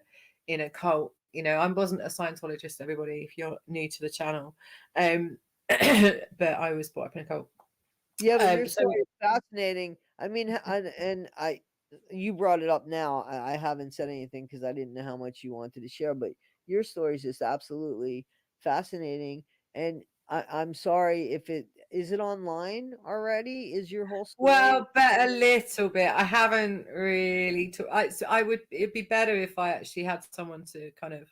cult. I wasn't a Scientologist, everybody, if you're new to the channel. But I was brought up in a cult. Yeah, but your So story is fascinating. I mean, you brought it up now. I haven't said anything because I didn't know how much you wanted to share, but your story is just absolutely fascinating. And I'm sorry if is it online already? Is your whole story? well, but a little bit. I haven't really. It'd be better if I actually had someone to kind of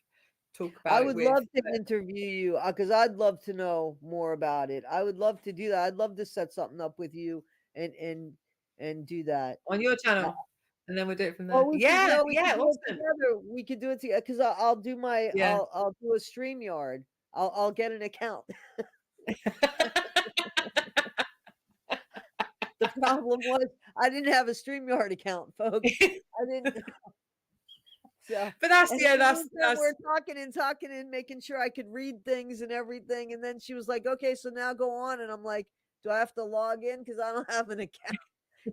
talk I about it would with. love to interview you because I'd love to know more about it. I would love to do that. I'd love to set something up with you and do that. On your channel, and then we'll do it from Well, there. Yeah, we could yeah, do it awesome. together. We could do it together because I'll do Yeah. I'll do a StreamYard. I'll get an account. The problem was I didn't have a StreamYard account, folks. I didn't. So, But that's and yeah, then that's one time that's we're talking and making sure I could read things and everything. And then she was like, "Okay, so now go on." And I'm like, "Do I have to log in because I don't have an account?"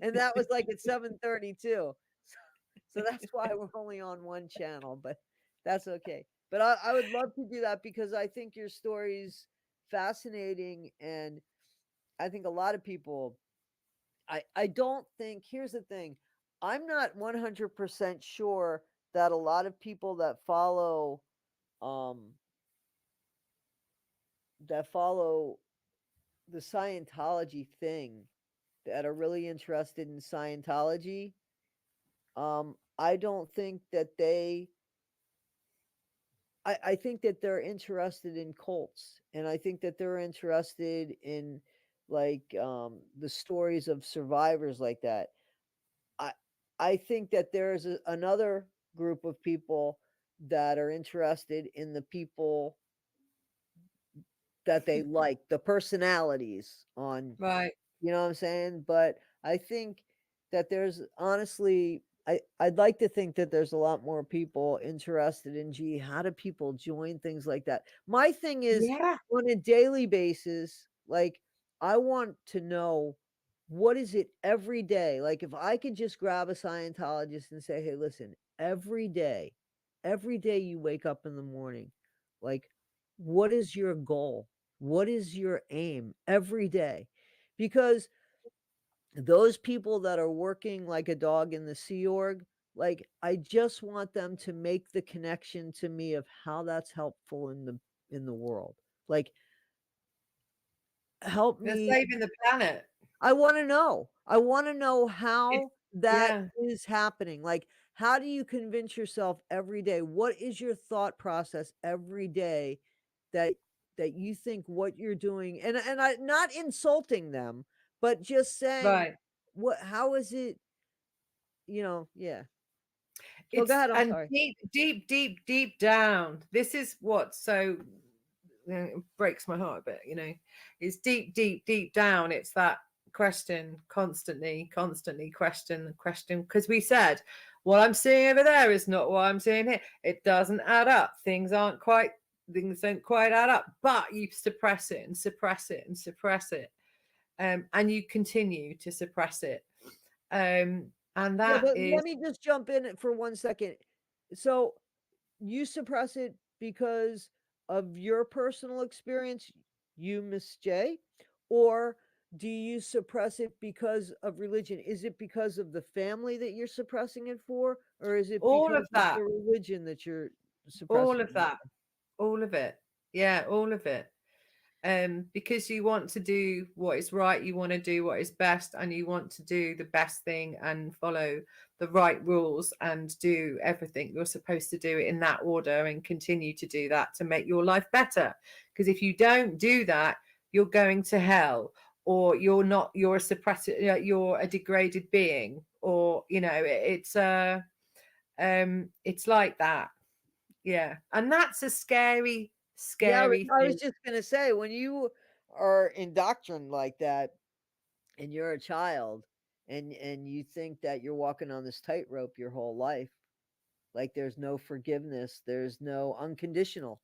And that was like at 7:32. So that's why we're only on one channel, but that's okay. But I would love to do that because I think your story's fascinating, and I think a lot of people. I don't think. Here's the thing. I'm not 100% sure that a lot of people um that follow the Scientology thing that are really interested in Scientology. I don't think that I think that they're interested in cults, and I think that they're interested in like the stories of survivors like that. I I think that there's another group of people that are interested in the people that they like, the personalities on. right. You know what I'm saying? But I think that there's honestly, I'd like to think that there's a lot more people interested in, gee, how do people join things like that? My thing is Yeah. on a daily basis, like I want to know what is it every day? Like if I could just grab a Scientologist and say, hey, listen, every day you wake up in the morning, like what is your goal? What is your aim every day? Because those people that are working like a dog in the Sea Org, like I just want them to make the connection to me of how that's helpful in the world. Like help They're me. saving the planet. I want to know. I want to know It's how that yeah. is happening. Like how do you convince yourself every day? What is your thought process every day that you think what you're doing, and I not insulting them, but just saying Right. what how is it, yeah. So go It's ahead, I'm and sorry. deep down. This is what so it breaks my heart a bit, It's deep down. It's that question constantly question. Because we said what I'm seeing over there is not what I'm seeing here. It doesn't add up. Things don't quite add up. But you suppress it and suppress it and suppress it. And you continue to suppress it. And Yeah, that but is let me just jump in for 1 second. So you suppress it because of your personal experience, you, Miss J, or do you suppress it because of religion? Is it because of the family that you're suppressing it for, or is it All because of of that, the religion that you're all suppressing of it that, all of it. Yeah, all of it. Because you want to do what is right, you want to do what is best, and you want to do the best thing and follow the right rules and do everything you're supposed to do it in that order and continue to do that to make your life better. Because if you don't do that, you're going to hell, or you're not, you're a suppressor, you're a degraded being, or it's like that. Yeah, and that's a scary, Yeah, scary I was thing. just gonna say, when you are indoctrined like that and you're a child and you think that you're walking on this tightrope your whole life, like there's no forgiveness, there's no unconditional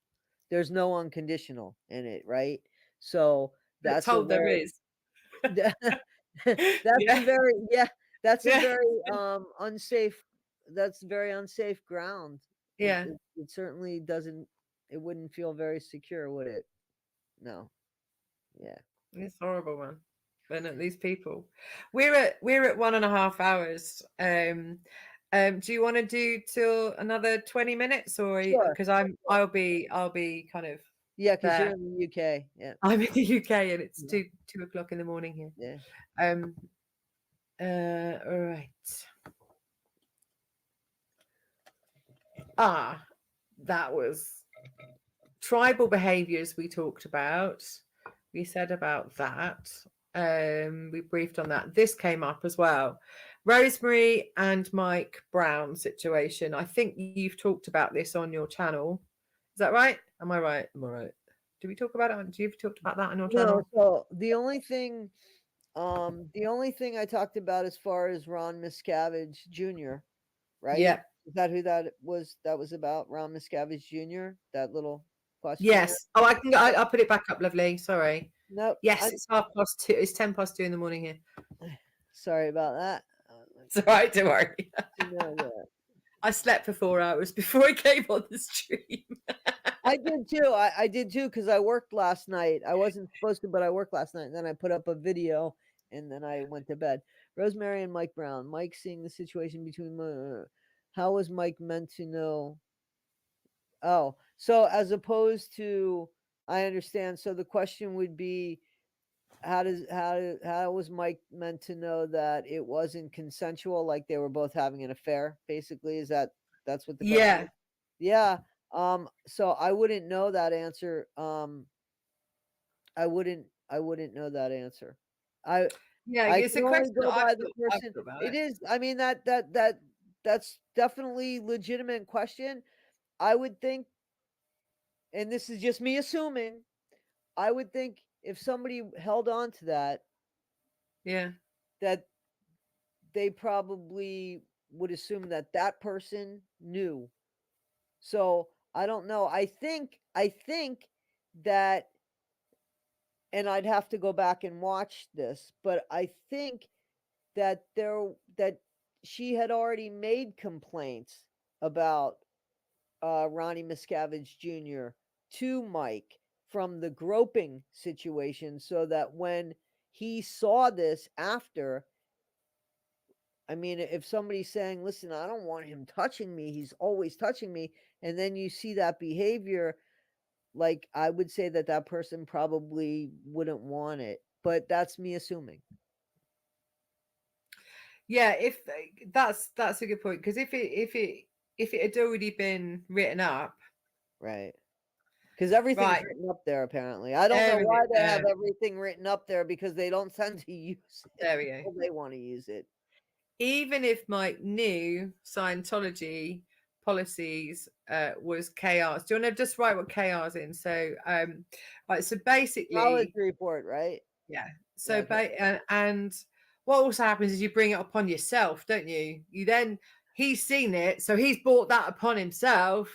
in it, right? So But that's a told there very is. that's a Yeah, very yeah, that's a yeah, very unsafe that's very unsafe ground. yeah. It certainly doesn't it wouldn't feel very secure, would it? No. Yeah. It's horrible, man. And these people, we're at 1.5 hours. Do you want to do till another 20 minutes, or Sure. because I'll be kind of Yeah, because 'cause you're there. in the UK. Yeah. I'm in the UK and it's Yeah. 2 o'clock in the morning here. Yeah. Um. All right. That was tribal behaviors we talked about. We said about that. We briefed on that. This came up as well. Rosemary and Mike Brown situation. I think you've talked about this on your channel. Is that right? Am I right? Am I right? Do we talk about it? Do you talked about that on your No, channel? so the only thing I talked about as far as Ron Miscavige Jr., right? Yeah. Is that who that was about? Ron Miscavige Jr., that little questionnaire? Yes. Oh, I'll put it back up, lovely. Sorry. Nope. Yes, it's 2:30. It's 2:10 in the morning here. Sorry about that. It's all right, don't worry. To know that. I slept for 4 hours before I came on the stream. I did too. I did too because I worked last night. I wasn't supposed to, but I worked last night, and then I put up a video, and then I went to bed. Rosemary and Mike Brown. Mike seeing the situation between. How was Mike meant to know? Oh, so as opposed to, I understand. So the question would be, how was Mike meant to know that it wasn't consensual, like they were both having an affair? Basically, that's what the question is? Yeah. Yeah. So I wouldn't know that answer. I wouldn't know that answer. I Yeah, I it's can a only question that go by the I've person. thought about It it. is. I mean that's definitely legitimate question. I would think, and this is just me assuming, I would think if somebody held on to that, Yeah. that they probably would assume that that person knew. So I don't know. I think that, and I'd have to go back and watch this, but I think that she had already made complaints about Ronnie Miscavige Jr. to Mike from the groping situation, so that when he saw this after, I mean, if somebody's saying, "Listen, I don't want him touching me. He's always touching me," and then you see that behavior, like, I would say that that person probably wouldn't want it, but that's me assuming. Yeah, if that's a good point, because if it had already been written up, Right. Because everything's right, written up there apparently. I don't know why everything they have everything written up there because they don't tend to use it there we go. until they wanna use it. Even if Mike knew Scientology policies was KRs, do you want to just write what KRs in? So right, so Knowledge basically, report, right? yeah. Yeah, So okay. and what also happens is you bring it upon yourself, don't you? He's seen it, so he's brought that upon himself,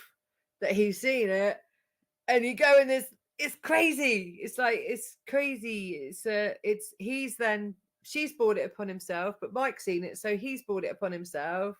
that he's seen it, and you go in this. It's crazy. It's like it's crazy. She's brought it upon himself, but Mike's seen it, so he's brought it upon himself.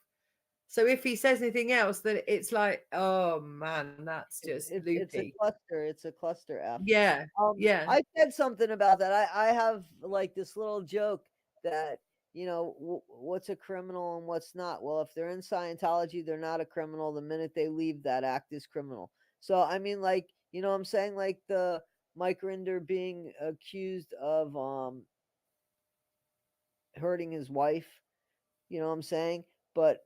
So if he says anything else, then it's like, oh man, that's just It's a loopy. cluster, it's a cluster F. Yeah, yeah, I said something about that. I have, like, this little joke that, what's a criminal and what's not? Well, if they're in Scientology, they're not a criminal. The minute they leave, that act is criminal. So, I mean, like, what I'm saying? Like, the Mike Rinder being accused of, hurting his wife. You know what I'm saying? But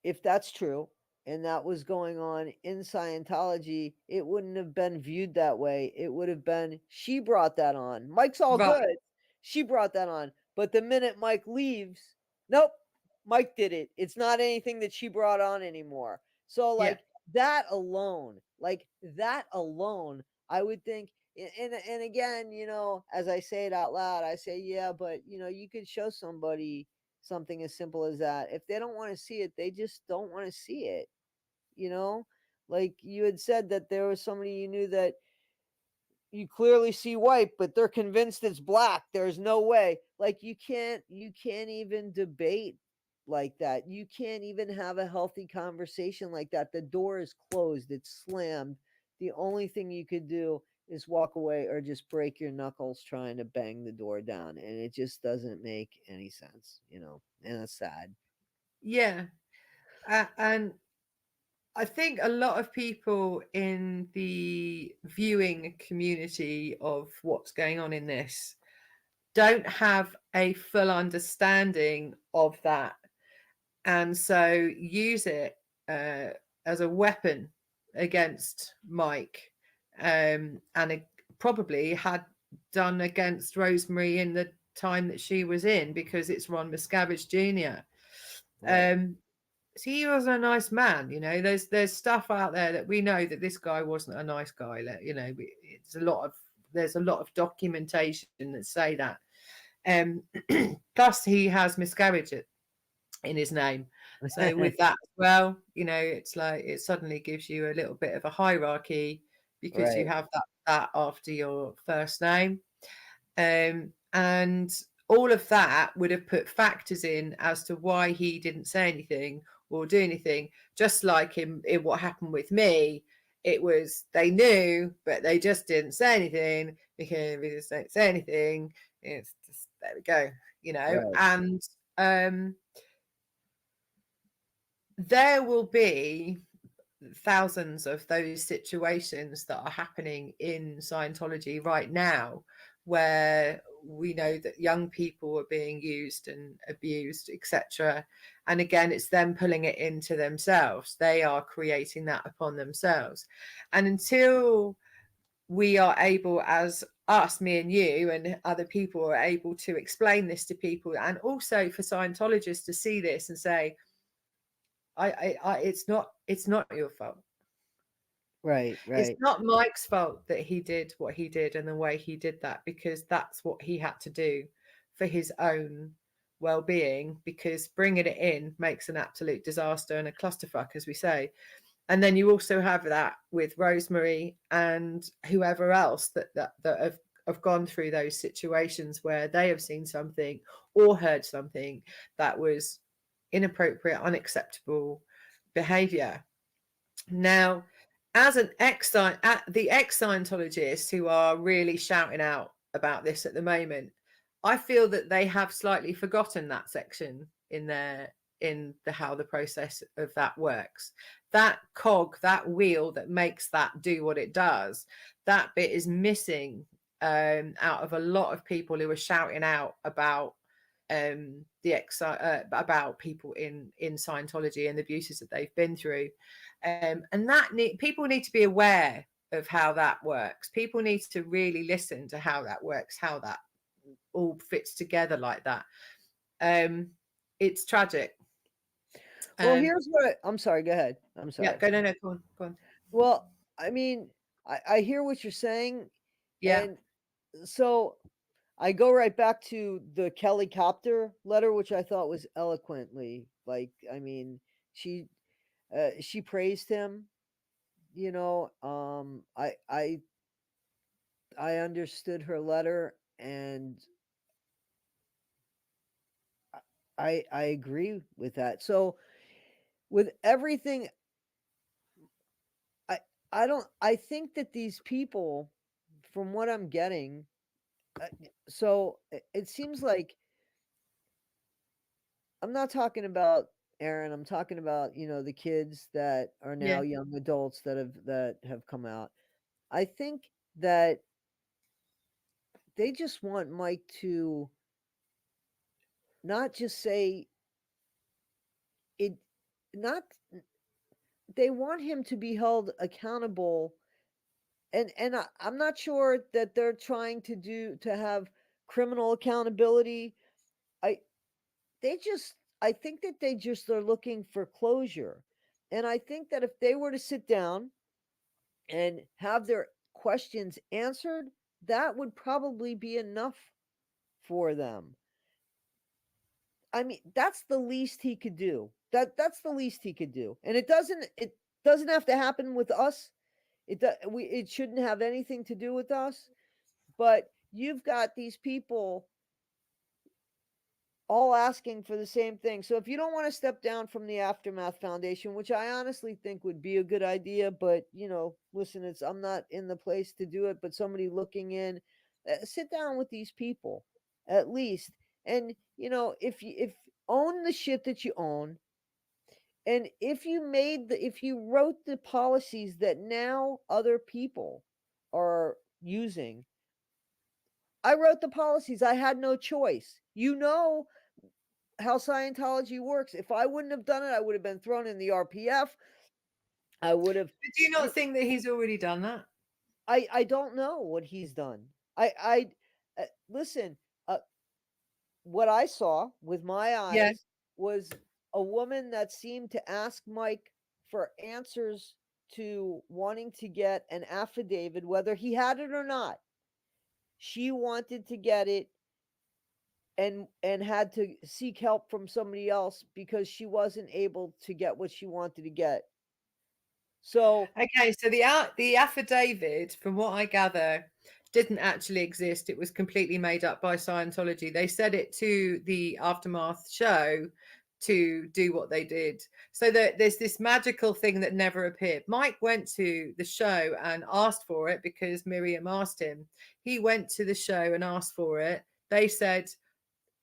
if that's true and that was going on in Scientology, it wouldn't have been viewed that way. It would have been, she brought that on. Mike's all right. good. She brought that on. But the minute Mike leaves, nope, Mike did it. It's not anything that she brought on anymore. So, Yeah, that alone, I would think. And again, as I say it out loud, I say, yeah, but you could show somebody something as simple as that. If they don't want to see it, they just don't want to see it, you know? Like you had said that there was somebody you knew that you clearly see white, but they're convinced it's black. There's no way. Like you can't even debate like that. You can't even have a healthy conversation like that. The door is closed, it's slammed. The only thing you could do is walk away or just break your knuckles trying to bang the door down. And it just doesn't make any sense. And it's sad. yeah. And I think a lot of people in the viewing community of what's going on in this don't have a full understanding of that, and so use it uh, as a weapon against Mike, and it probably had done against Rosemary in the time that she was in, because it's Ron Miscavige Jr. Right. Um, so he was a nice man, There's stuff out there that we know that this guy wasn't a nice guy. It's there's a lot of documentation that say that. Um, Plus, he has miscarriage in his name. So with that as well, it's like it suddenly gives you a little bit of a hierarchy because you Right. have that after your first name. And all of that would have put factors in as to why he didn't say anything or do anything. Just like in what happened with me, it was they knew, but they just didn't say anything because we just don't say anything. It's just there we go, Right. and um, there will be thousands of those situations that are happening in Scientology right now, where we know that young people are being used and abused, etc. And again, it's them pulling it into themselves. They are creating that upon themselves. And until we are able, as us, me and you and other people, are able to explain this to people, and also for Scientologists to see this and say, it's not your fault. Right. It's Right. not Mike's fault that he did what he did and the way he did that, because that's what he had to do for his own well-being, because bringing it in makes an absolute disaster and a clusterfuck, as we say. And then you also have that with Rosemary and whoever else that have gone through those situations where they have seen something or heard something that was inappropriate, unacceptable behavior. Now, as the ex-Scientologists who are really shouting out about this at the moment, I feel that they have slightly forgotten that section in the how the process of that works. That cog, that wheel that makes that do what it does, that bit is missing out of a lot of people who are shouting out about about people in Scientology and the abuses that they've been through. And people need to be aware of how that works. People need to really listen to how that works, how that all fits together like that. Um, it's tragic. Well, Um, here's what I'm sorry, go ahead. I'm yeah, sorry. go, no, go on, go on. Well, I mean, I hear what you're saying, Yeah, and so I go right back to the Kelly Copter letter, which I thought was eloquently, like, I mean, she she praised him, I understood her letter, and I agree with that. So with everything, I I think that these people, from what I'm getting, so it seems like I'm not talking about Aaron, I'm talking about, the kids that are now Yeah. young adults that have come out. I think that they just want Mike to not just say it, not they want him to be held accountable, and I'm not sure that they're trying to have criminal accountability. I I think that they just are looking for closure. And I think that if they were to sit down and have their questions answered, that would probably be enough for them. I mean, that's the least he could do. That's the least he could do. And it doesn't have to happen with us. It shouldn't have anything to do with us, but you've got these people all asking for the same thing. So if you don't want to step down from the Aftermath Foundation, which I honestly think would be a good idea, but listen, it's I'm not in the place to do it, but somebody looking in, sit down with these people at least. And if own the shit that you own, and if you wrote the policies that now other people are using, I wrote the policies. I had no choice. How Scientology works. If I wouldn't have done it, I would have been thrown in the RPF. I would have. But do you not think that he's already done that? I don't know what he's done. Listen. Uh, what I saw with my Yeah. eyes was a woman that seemed to ask Mike for answers to wanting to get an affidavit, whether he had it or not. She wanted to get it and had to seek help from somebody else because she wasn't able to get what she wanted to get. So Okay, so the affidavit, from what I gather, didn't actually exist. It was completely made up by Scientology. They said it to the Aftermath show to do what they did. So there's this magical thing that never appeared. Mike went to the show and asked for it because Miriam asked him. He went to the show and asked for it. They said,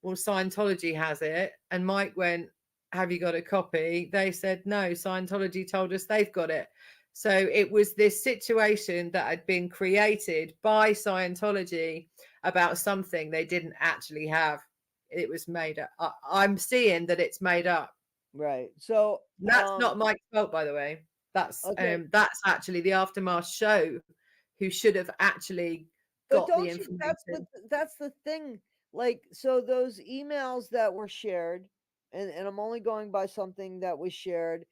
well, Scientology has it. And Mike went, have you got a copy? They said, no, Scientology told us they've got it. So it was this situation that had been created by Scientology about something they didn't actually have. It was made up. I'm seeing that it's made up. right. So That's not Mike's fault, by the way. okay. That's actually the Aftermath show who should have actually But got the don't you information. that's the thing. Like, so those emails that were shared, and I'm only going by something that was shared,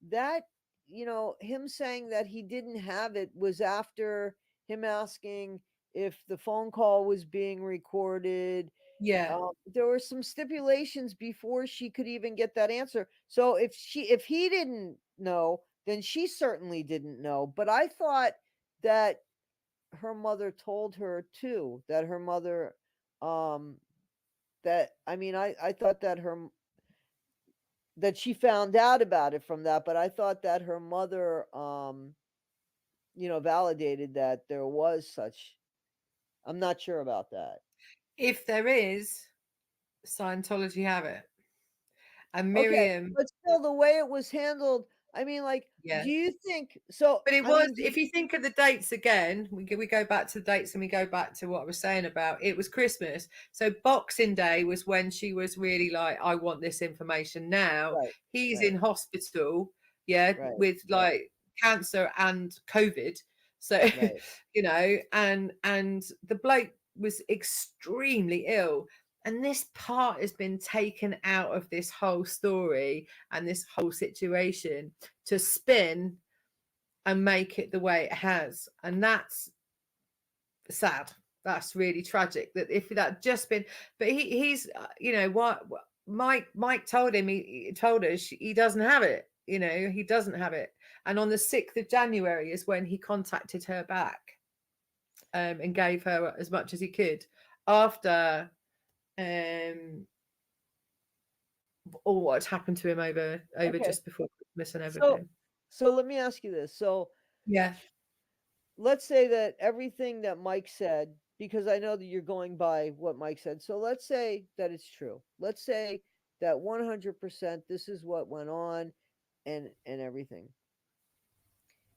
that him saying that he didn't have it was after him asking if the phone call was being recorded. Yeah. There were some stipulations before she could even get that answer. So if he didn't know, then she certainly didn't know. But I thought that her mother told her too, that her mother um that I mean I thought that that she found out about it from that, but I thought that her mother validated that there was such. I'm not sure about that. If there is, Scientology have it. And Okay, Miriam, but still the way it was handled, I mean, like, yeah. do you think so? But it I was, mean, if you think of the dates again, we go back to the dates and we go back to what I was saying about it was Christmas. So Boxing Day was when she was really like, I want this information now. right, He's right, in hospital, yeah, right, with like cancer and COVID. So, right, and the bloke was extremely ill. And this part has been taken out of this whole story and this whole situation to spin and make it the way it has. And that's sad. That's really tragic that if that just been, but he's what Mike told him, he told us he doesn't have it, he doesn't have it. And on the 6th of January is when he contacted her back and gave her as much as he could after all what happened to him over Okay. just before Christmas and So everything. so let me ask you this. So Yeah. let's say that everything that Mike said, because I know that you're going by what Mike said. So let's say that it's true. Let's say that 100% this is what went on and everything.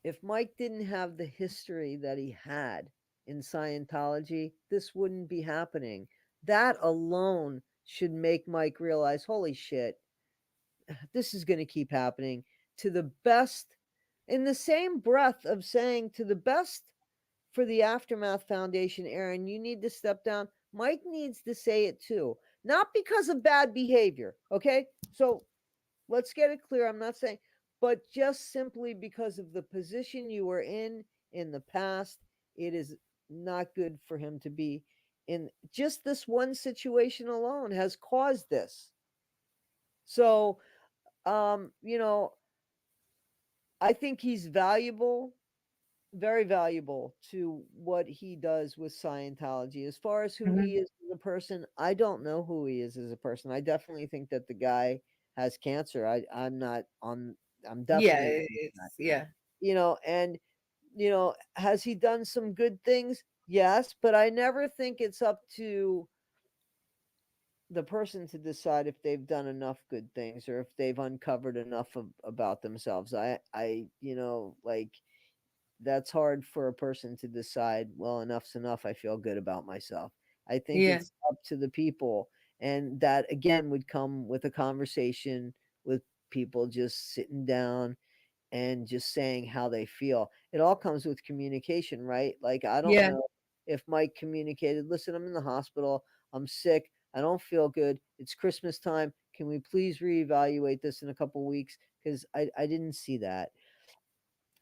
If Mike didn't have the history that he had in Scientology, this wouldn't be happening. That alone should make Mike realize, holy shit, this is going to keep happening to the best, in the same breath of saying to the best for the Aftermath Foundation, Aaron, you need to step down. Mike needs to say it too, not because of bad behavior. Okay. So let's get it clear. I'm not saying, but just simply because of the position you were in the past, it is not good for him to be in. Just this one situation alone has caused this. So, you know, I think he's valuable, very valuable to what he does with Scientology. As far as who he Mhm. is as a person, I don't know who he is as a person. I definitely think that the guy has cancer. I'm not on, I'm Yeah, definitely not. it's yeah. And has he done some good things? Yes, but I never think it's up to the person to decide if they've done enough good things or if they've uncovered enough about themselves. Like that's hard for a person to decide, well, enough's enough. I feel good about myself. I think Yeah. it's up to the people. And that again would come with a conversation with people just sitting down and just saying how they feel. It all comes with communication, right? Like, I don't Yeah. know if Mike communicated, listen, I'm in the hospital. I'm sick. I don't feel good. It's Christmas time. Can we please reevaluate this in a couple weeks? Because I didn't see that.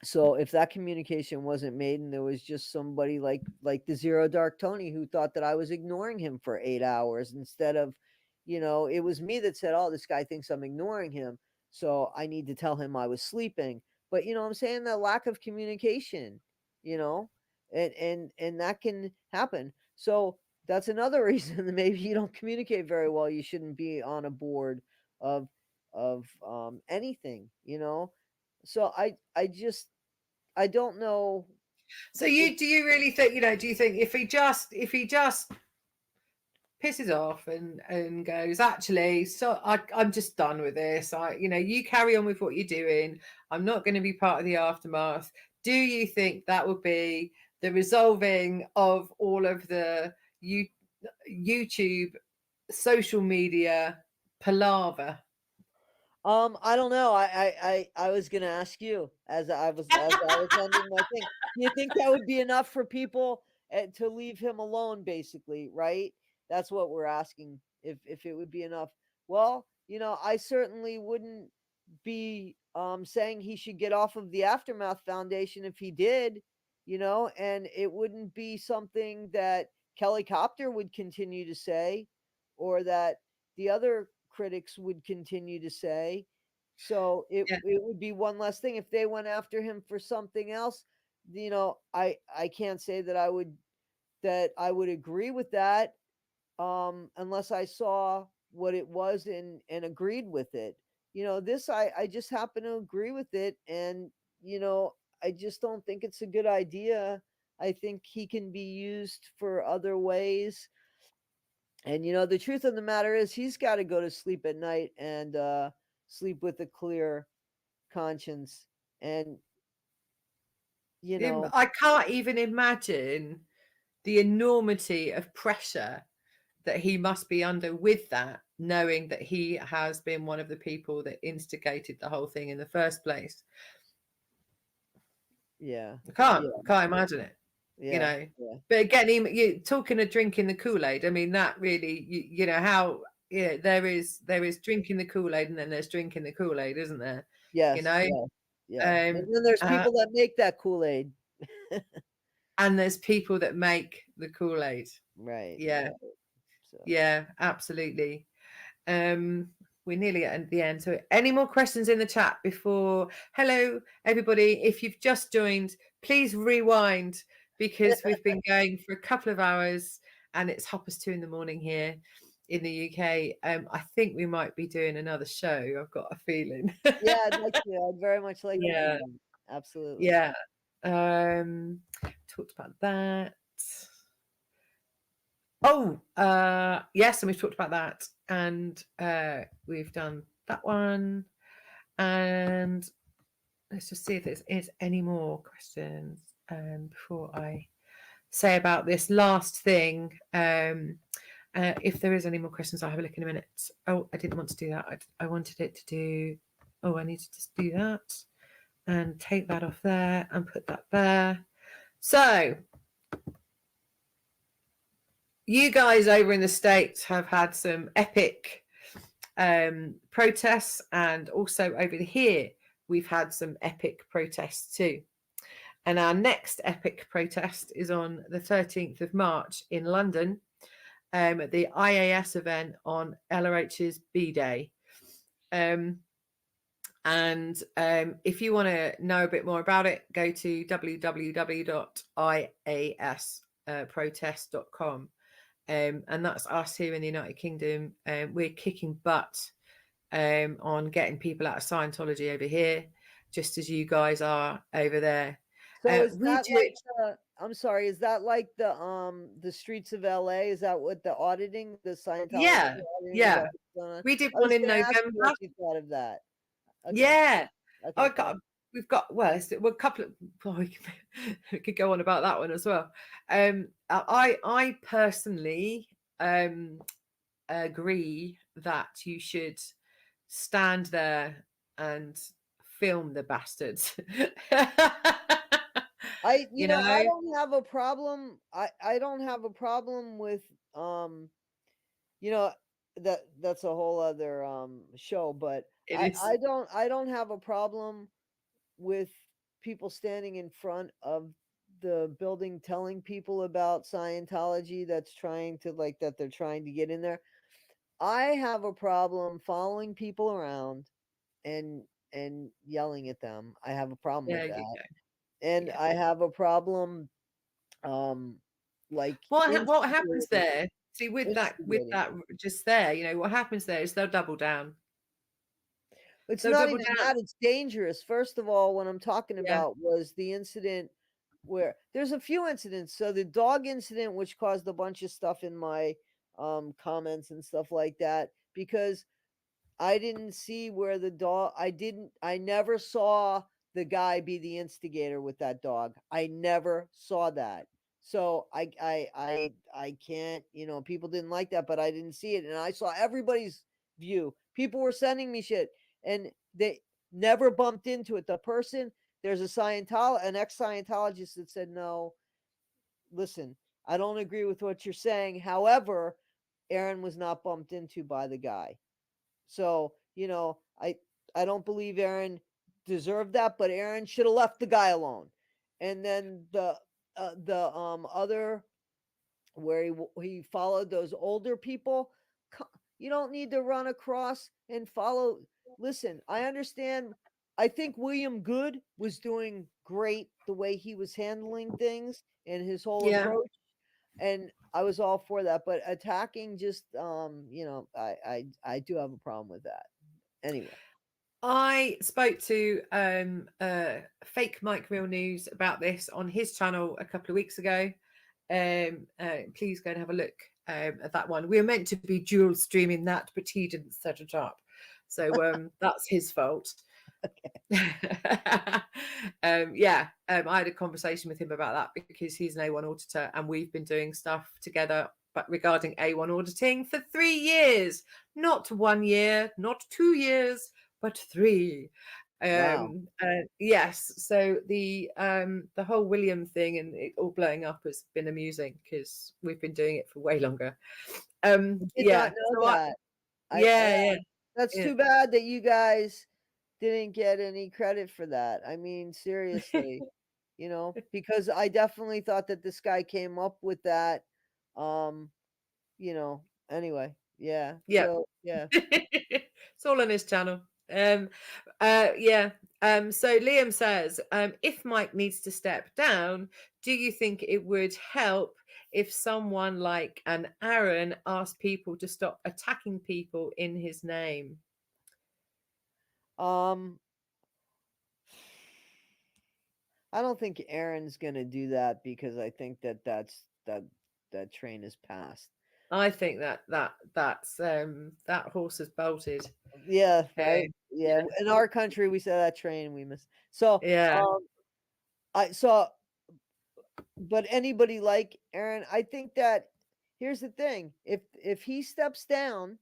So if that communication wasn't made and there was just somebody like the Zero Dark Tony who thought that I was ignoring him for 8 hours instead of, it was me that said, oh, this guy thinks I'm ignoring him, so I need to tell him I was sleeping. But you know what I'm saying, the lack of communication, you know and that can happen. So that's another reason that maybe you don't communicate very well. You shouldn't be on a board of anything. So I don't know So if do you really think, do you think if he just pisses off and goes, actually, so I'm just done with this. You carry on with what you're doing. I'm not going to be part of the aftermath. Do you think that would be the resolving of all of the YouTube social media palaver? I don't know. I was gonna ask you as I was ending my thing. Do you think that would be enough for people to leave him alone, basically, right? That's what we're asking. If it would be enough. Well, I certainly wouldn't be saying he should get off of the Aftermath Foundation if he did, and it wouldn't be something that Kelly Copter would continue to say, or that the other critics would continue to say. So Yeah, it would be one less thing if they went after him for something else. I can't say that I would agree with that, unless I saw what it was and agreed with it. This I just happen to agree with it, and you know, I just don't think it's a good idea. I think he can be used for other ways. And the truth of the matter is he's got to go to sleep at night and sleep with a clear conscience. And you know, I can't even imagine the enormity of pressure that he must be under with that, knowing that he has been one of the people that instigated the whole thing in the first place. yeah, I can't, yeah, can't imagine it, you yeah, know. yeah. But again, you talking of drinking the Kool-Aid. I mean, that really, you know how, yeah, there is drinking the Kool-Aid, and then there's drinking the Kool-Aid, isn't there? You Yes, know, yeah, yeah. And um, then there's uh, people that make that Kool-Aid. and there's people that make the Kool-Aid. Right, Yeah, right. So yeah, absolutely. Um, we're nearly at the end. So, any more questions in the chat before? Hello, everybody. If you've just joined, please rewind because we've been going for a couple of hours and it's 2:30 in the morning here. in the UK, I think we might be doing another show. I've got a feeling. Yeah, I'd like to. I'd very much like to do Yeah, that. Absolutely. yeah. Talked about that. Oh, yes, and we've talked about that, and we've done that one, and let's just see if there's any more questions before I say about this last thing. If there is any more questions, I'll have a look in a minute. Oh, I didn't want to do that. I wanted it to do. Oh, I need to just do that and take that off there and put that there. So you guys over in the States have had some epic protests, and also over here we've had some epic protests too. And our next epic protest is on the 13th of March in London, at the IAS event on LRH's B-Day. And if you want to know a bit more about it, go to www.iasprotest.com. And that's us here in the United Kingdom. We're kicking butt on getting people out of Scientology over here, just as you guys are over there. So is We that do like it. I'm sorry, is that like the streets of LA? Is that what the auditing, the Scientology Yeah, auditing, is that yeah. what's going on? We did I one was in gonna ask you what November. you thought of that. Okay. Yeah. Okay, I fine. got. We've got a couple of. Well, we could go on about that one as well. I personally agree that you should stand there and film the bastards. You You know, I know? don't have a problem. I don't have a problem with you know, that's a whole other show, but It I is. I don't I don't have a problem with people standing in front of the building telling people about Scientology that's trying to like that they're trying to get in there. I have a problem following people around and yelling at them. I have a problem with There you that. go. And Yeah. I have a problem um like What happens there? See, with instigating. that just there, what happens there is they'll double down. It's They'll not double even down. that, it's dangerous. First of all, what I'm talking Yeah. about was the incident where there's a few incidents. So the dog incident, which caused a bunch of stuff in my comments and stuff like that, because I didn't see where the dog I never saw the guy be the instigator with that dog. I never saw that. So I can't, people didn't like that, but I didn't see it. And I saw everybody's view. People were sending me shit and they never bumped into it. There's an ex-Scientologist that said, no, listen, I don't agree with what you're saying. However, Aaron was not bumped into by the guy. So, I don't believe Aaron deserved that, but Aaron should have left the guy alone. And then the other where he followed those older people, you don't need to run across and follow. Listen, I understand. I think William Good was doing great the way he was handling things and his whole Yeah. approach, and I was all for that. But attacking just, I do have a problem with that. Anyway. I spoke to Fake Mike Real News about this on his channel a couple of weeks ago. Please go and have a look at that one. We were meant to be dual streaming that, but he didn't set it up. So that's his fault. I had a conversation with him about that because he's an A1 auditor and we've been doing stuff together but regarding A1 auditing for 3 years, not 1 year, not 2 years, but 3. Wow. Yes, so the whole William thing and it all blowing up has been amusing because we've been doing it for way longer. I did not know So that. yeah. That's too bad that you guys didn't get any credit for that. I mean, seriously, because I definitely thought that this guy came up with that. Um, anyway, yeah. Yeah. So, yeah. It's all on his channel. Yeah. So Liam says, if Mike needs to step down, do you think it would help if someone like an Aaron asked people to stop attacking people in his name? Um, I don't think Aaron's gonna do that because I think that train is past. I think that horse has bolted. Yeah, right. Um, Yeah, yeah, in our country, we say that train we miss. So, yeah. I saw, but anybody like Aaron, I think that here's the thing: if he steps down,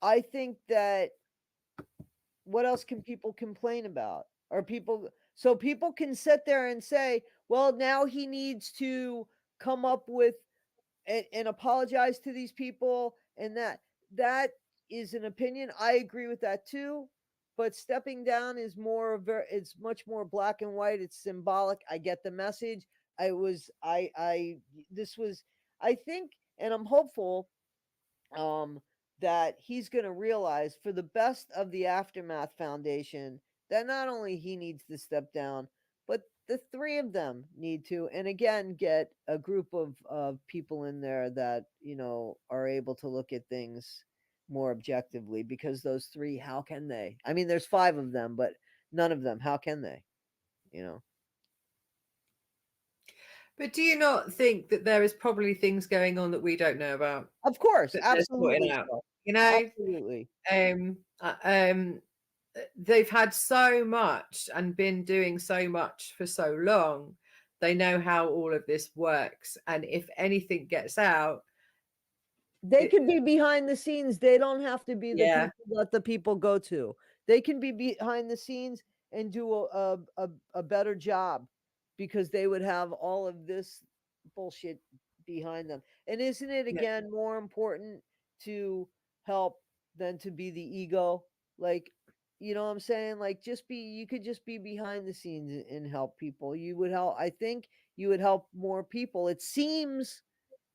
I think that what else can people complain about? Or people, so people can sit there and say, well, now he needs to come up with and apologize to these people, and that is an opinion. I agree with that too. But stepping down is more very, it's much more black and white. It's symbolic. I get the message. I was I this was, I think, and I'm hopeful um, that he's going to realize for the best of the Aftermath Foundation that not only he needs to step down, but the three of them need to, and again, get a group of people in there that, are able to look at things more objectively, because those three, how can they? I mean, there's five of them, but none of them, how can they? You know, But do you not think that there is probably things going on that we don't know about of course, that they're sorting absolutely out? so. You know, Absolutely. um, uh, um, they've had so much and been doing so much for so long. They know how all of this works, and if anything gets out, They it, could be behind the scenes. They don't have to be the yeah, people that the people go to. They can be behind the scenes and do a better job, because they would have all of this bullshit behind them. And isn't it yeah, again more important to help than to be the ego? Like, you know what I'm saying? Like, just be, you could just be behind the scenes and help people. You would help, I think you would help more people. It seems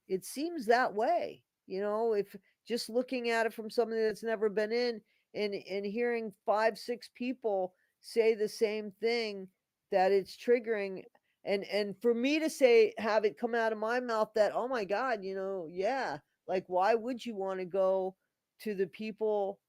that way, if just looking at it from somebody that's never been in, and hearing 5 6 people say the same thing, that it's triggering. And for me to say, have it come out of my mouth that, oh my god, yeah, like, why would you want to go to the people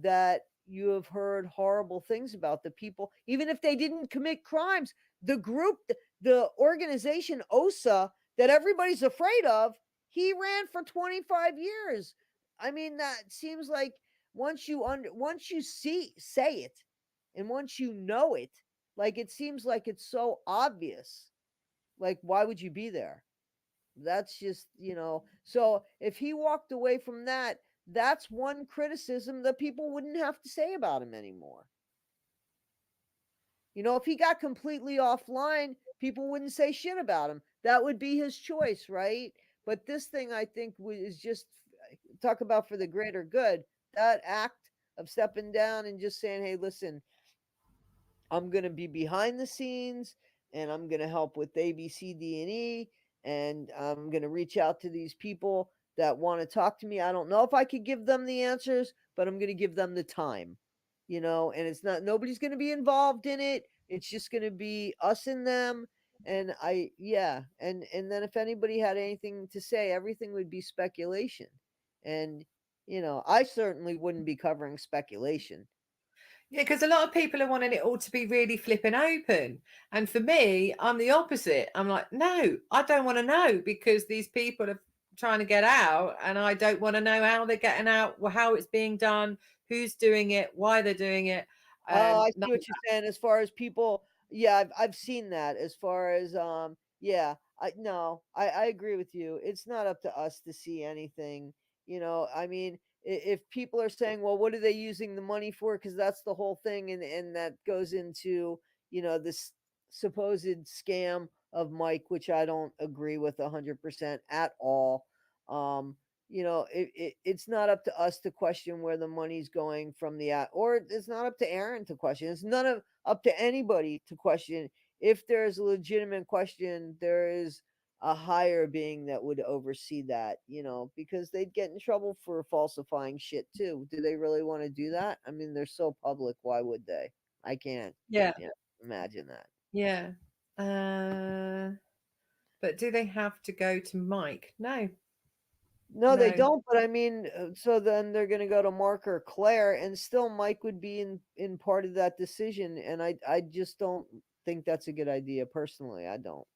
that you have heard horrible things about, the people, even if they didn't commit crimes, the group, the organization OSA, that everybody's afraid of, he ran for 25 years. I mean, that seems like, once you say it, and once you know it, like, it seems like it's so obvious. Like, why would you be there? That's just, so if he walked away from that, that's one criticism that people wouldn't have to say about him anymore. If he got completely offline, people wouldn't say shit about him. That would be his choice, right? But this thing, I think, is just, talk about for the greater good. That act of stepping down and just saying, hey, listen, I'm going to be behind the scenes, and I'm going to help with A, B, C, D, and E. And I'm going to reach out to these people that want to talk to me. I don't know if I could give them the answers, but I'm going to give them the time, and it's not, nobody's going to be involved in it. It's just going to be us and them. And yeah. And then if anybody had anything to say, everything would be speculation. And, I certainly wouldn't be covering speculation. yeah. Because a lot of people are wanting it all to be really flipping open, and for me, I'm the opposite. I'm like, no, I don't want to know, because these people are trying to get out, and I don't want to know how they're getting out, how it's being done, who's doing it, why they're doing it. Oh, I No, see what you're saying as far as people. Yeah, I've seen that as far as, yeah, I no, I agree with you. It's not up to us to see anything. I mean, if people are saying, well, what are they using the money for? Because that's the whole thing, and that goes into, this supposed scam of Mike, which I don't agree with 100% at all. Um, it's not up to us to question where the money's going from or it's not up to Aaron to question. It's none of up to anybody to question. If there's a legitimate question, there is a higher being that would oversee that, because they'd get in trouble for falsifying shit too. Do they really want to do that? I mean, they're so public. Why would they? I can't, yeah, yeah, imagine that. yeah. Uh, But do they have to go to Mike? No, No, they no. don't, but I mean, so then they're gonna go to Mark or Claire, and still Mike would be in part of that decision, and I just don't think that's a good idea personally. I don't.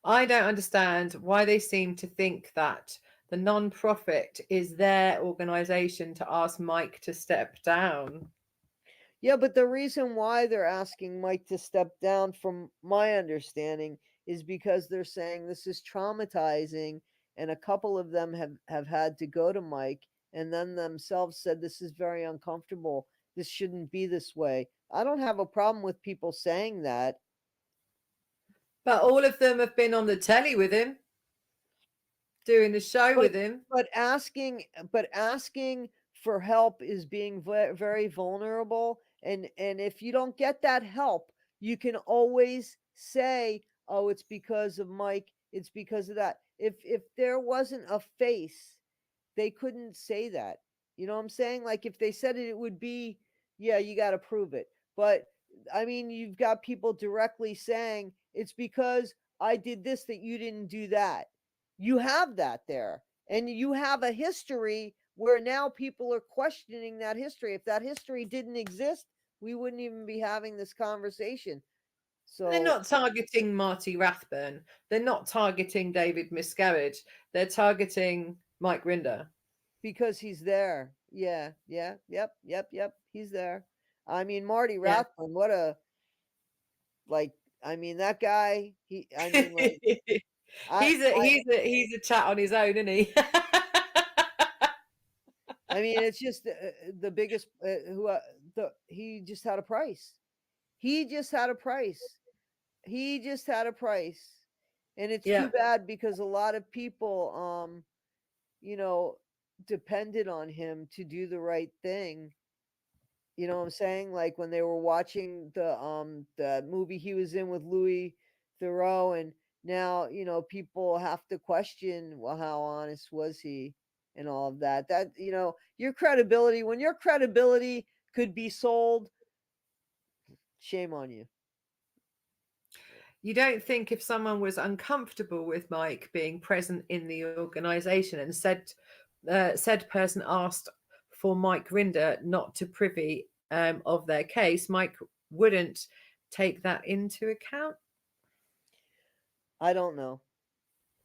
I don't understand why they seem to think that the non-profit is their organization to ask Mike to step down. Yeah, but the reason why they're asking Mike to step down, from my understanding, is because they're saying this is traumatizing, and a couple of them have had to go to Mike, and then themselves said this is very uncomfortable. This shouldn't be this way. I don't have a problem with people saying that. But all of them have been on the telly with him, doing the show But with him. but asking for help is being very vulnerable, and if you don't get that help, you can always say, "Oh, it's because of Mike. It's because of that." If there wasn't a face, they couldn't say that. You know what I'm saying? Like if they said it, it would be, yeah, you got to prove it. But I mean, you've got people directly saying it's because I did this that you didn't do that. You have that there. And you have a history where now people are questioning that history. If that history didn't exist, we wouldn't even be having this conversation. They're So not targeting Marty Rathburn. They're not targeting David Miscarriage. They're targeting Mike Rinder. because he's there. Yeah, yeah, yep. He's there. I mean, Marty Yeah. Rathbun, what a, like, I mean, that guy, I mean, like, I, He's a chat on his own, isn't he? I mean, it's just the biggest, he just had a price. He just had a price. He just had a price. And it's too Yeah. bad because a lot of people, you know, depended on him to do the right thing. You know what I'm saying? Like when they were watching the movie he was in with Louis Theroux, and now, people have to question, well, how honest was he and all of that. That, your credibility, when your credibility could be sold, shame on you. You don't think if someone was uncomfortable with Mike being present in the organisation and said person asked for Mike Rinder not to privy of their case, Mike wouldn't take that into account? I don't know.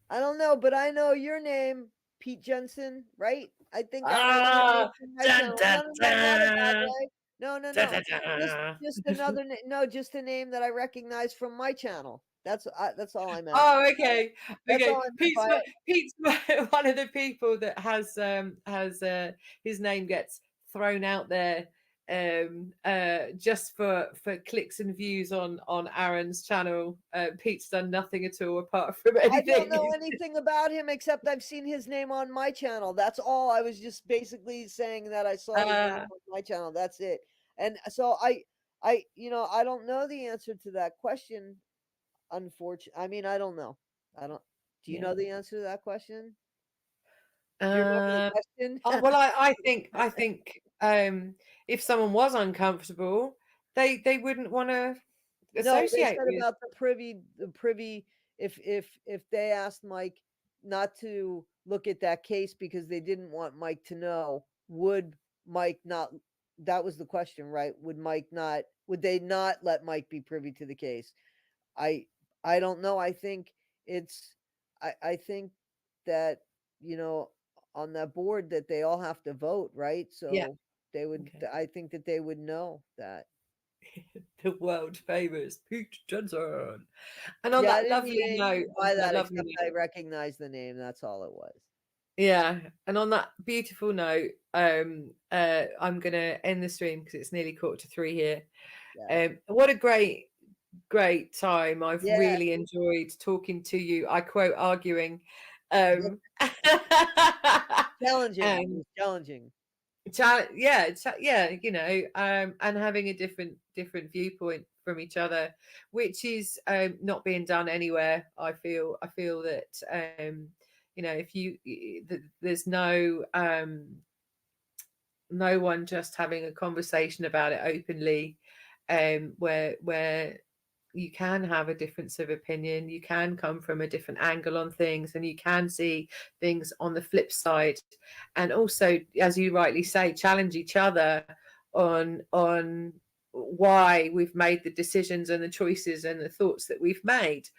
I don't know, but I know your name, Pete Jensen, right? I think I recognized Ah, from my dun, channel. dun, No, no, no, not in that dun, way. No, no, dun, no. dun, dun. Just another no, just a name that I recognize from my channel. That's all I meant. Oh, okay, That's okay. all I meant by it. Pete's one of the people that has his name gets thrown out there just for clicks and views on Aaron's channel. Pete's done nothing at all apart from I don't anything. know anything about him except I've seen his name on my channel. That's all. I was just basically saying that I saw his name Uh, on my channel. That's it. And so I don't know the answer to that question. Unfortunately, I mean, I don't know. I don't. Do you yeah. know the answer to that question? Do you remember the Uh, question? well, I think if someone was uncomfortable, they wouldn't want to No, they associate said with. about the privy. If they asked Mike not to look at that case because they didn't want Mike to know, would Mike not? That was the question, right? Would Mike not? Would they not let Mike be privy to the case? I I don't know. I think it's I think that, you know, on that board that they all have to vote, right? Yeah. So they would Okay. I think that they would know that. The world famous Pete Johnson. And on Yeah, I that didn't need lovely note, anything on by that that lovely except note, I recognized the name. That's all it was. yeah, and on that beautiful note, I'm gonna end the stream because it's nearly 2:45 here. Yeah. What a great time. I've Yeah. really enjoyed talking to you. I quote arguing. Yeah. Um, Challenging. It and was challenging. yeah, and having a different viewpoint from each other, which is not being done anywhere. I feel that if there's no one just having a conversation about it openly, where you can have a difference of opinion, you can come from a different angle on things, and you can see things on the flip side, and also, as you rightly say, challenge each other on why we've made the decisions and the choices and the thoughts that we've made.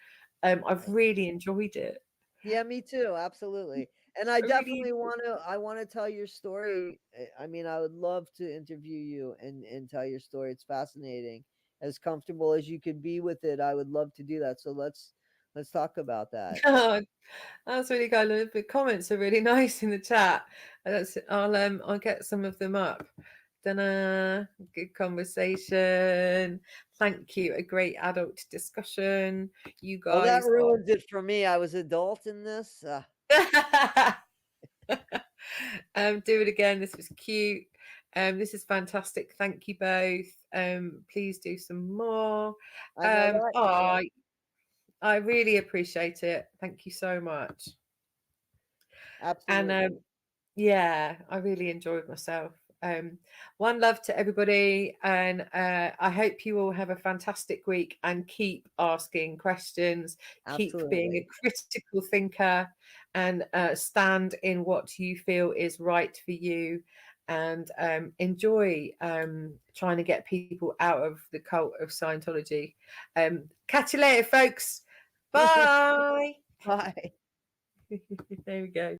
I've really enjoyed it. Yeah, me too, absolutely. And I I really definitely wanna tell your story. I mean, I would love to interview you and tell your story. It's fascinating. As comfortable as you could be with it, I would love to do that. So let's talk about that. Oh, that's really good. The comments are really nice in the chat. I'll get some of them up. Good conversation. Thank you. A great adult discussion. You Oh, that guys are ruins it for me. I was adult in this. do it again. This was cute. This is fantastic. Thank you both. Please do some more. I know that. Yeah, I really appreciate it. Thank you so much. And absolutely. yeah, I really enjoyed myself. One love to everybody, and I hope you all have a fantastic week and keep asking questions, keep being a Absolutely. critical thinker, and stand in what you feel is right for you, and enjoy trying to get people out of the cult of Scientology. Catch you later, folks. Bye. Bye. There we go.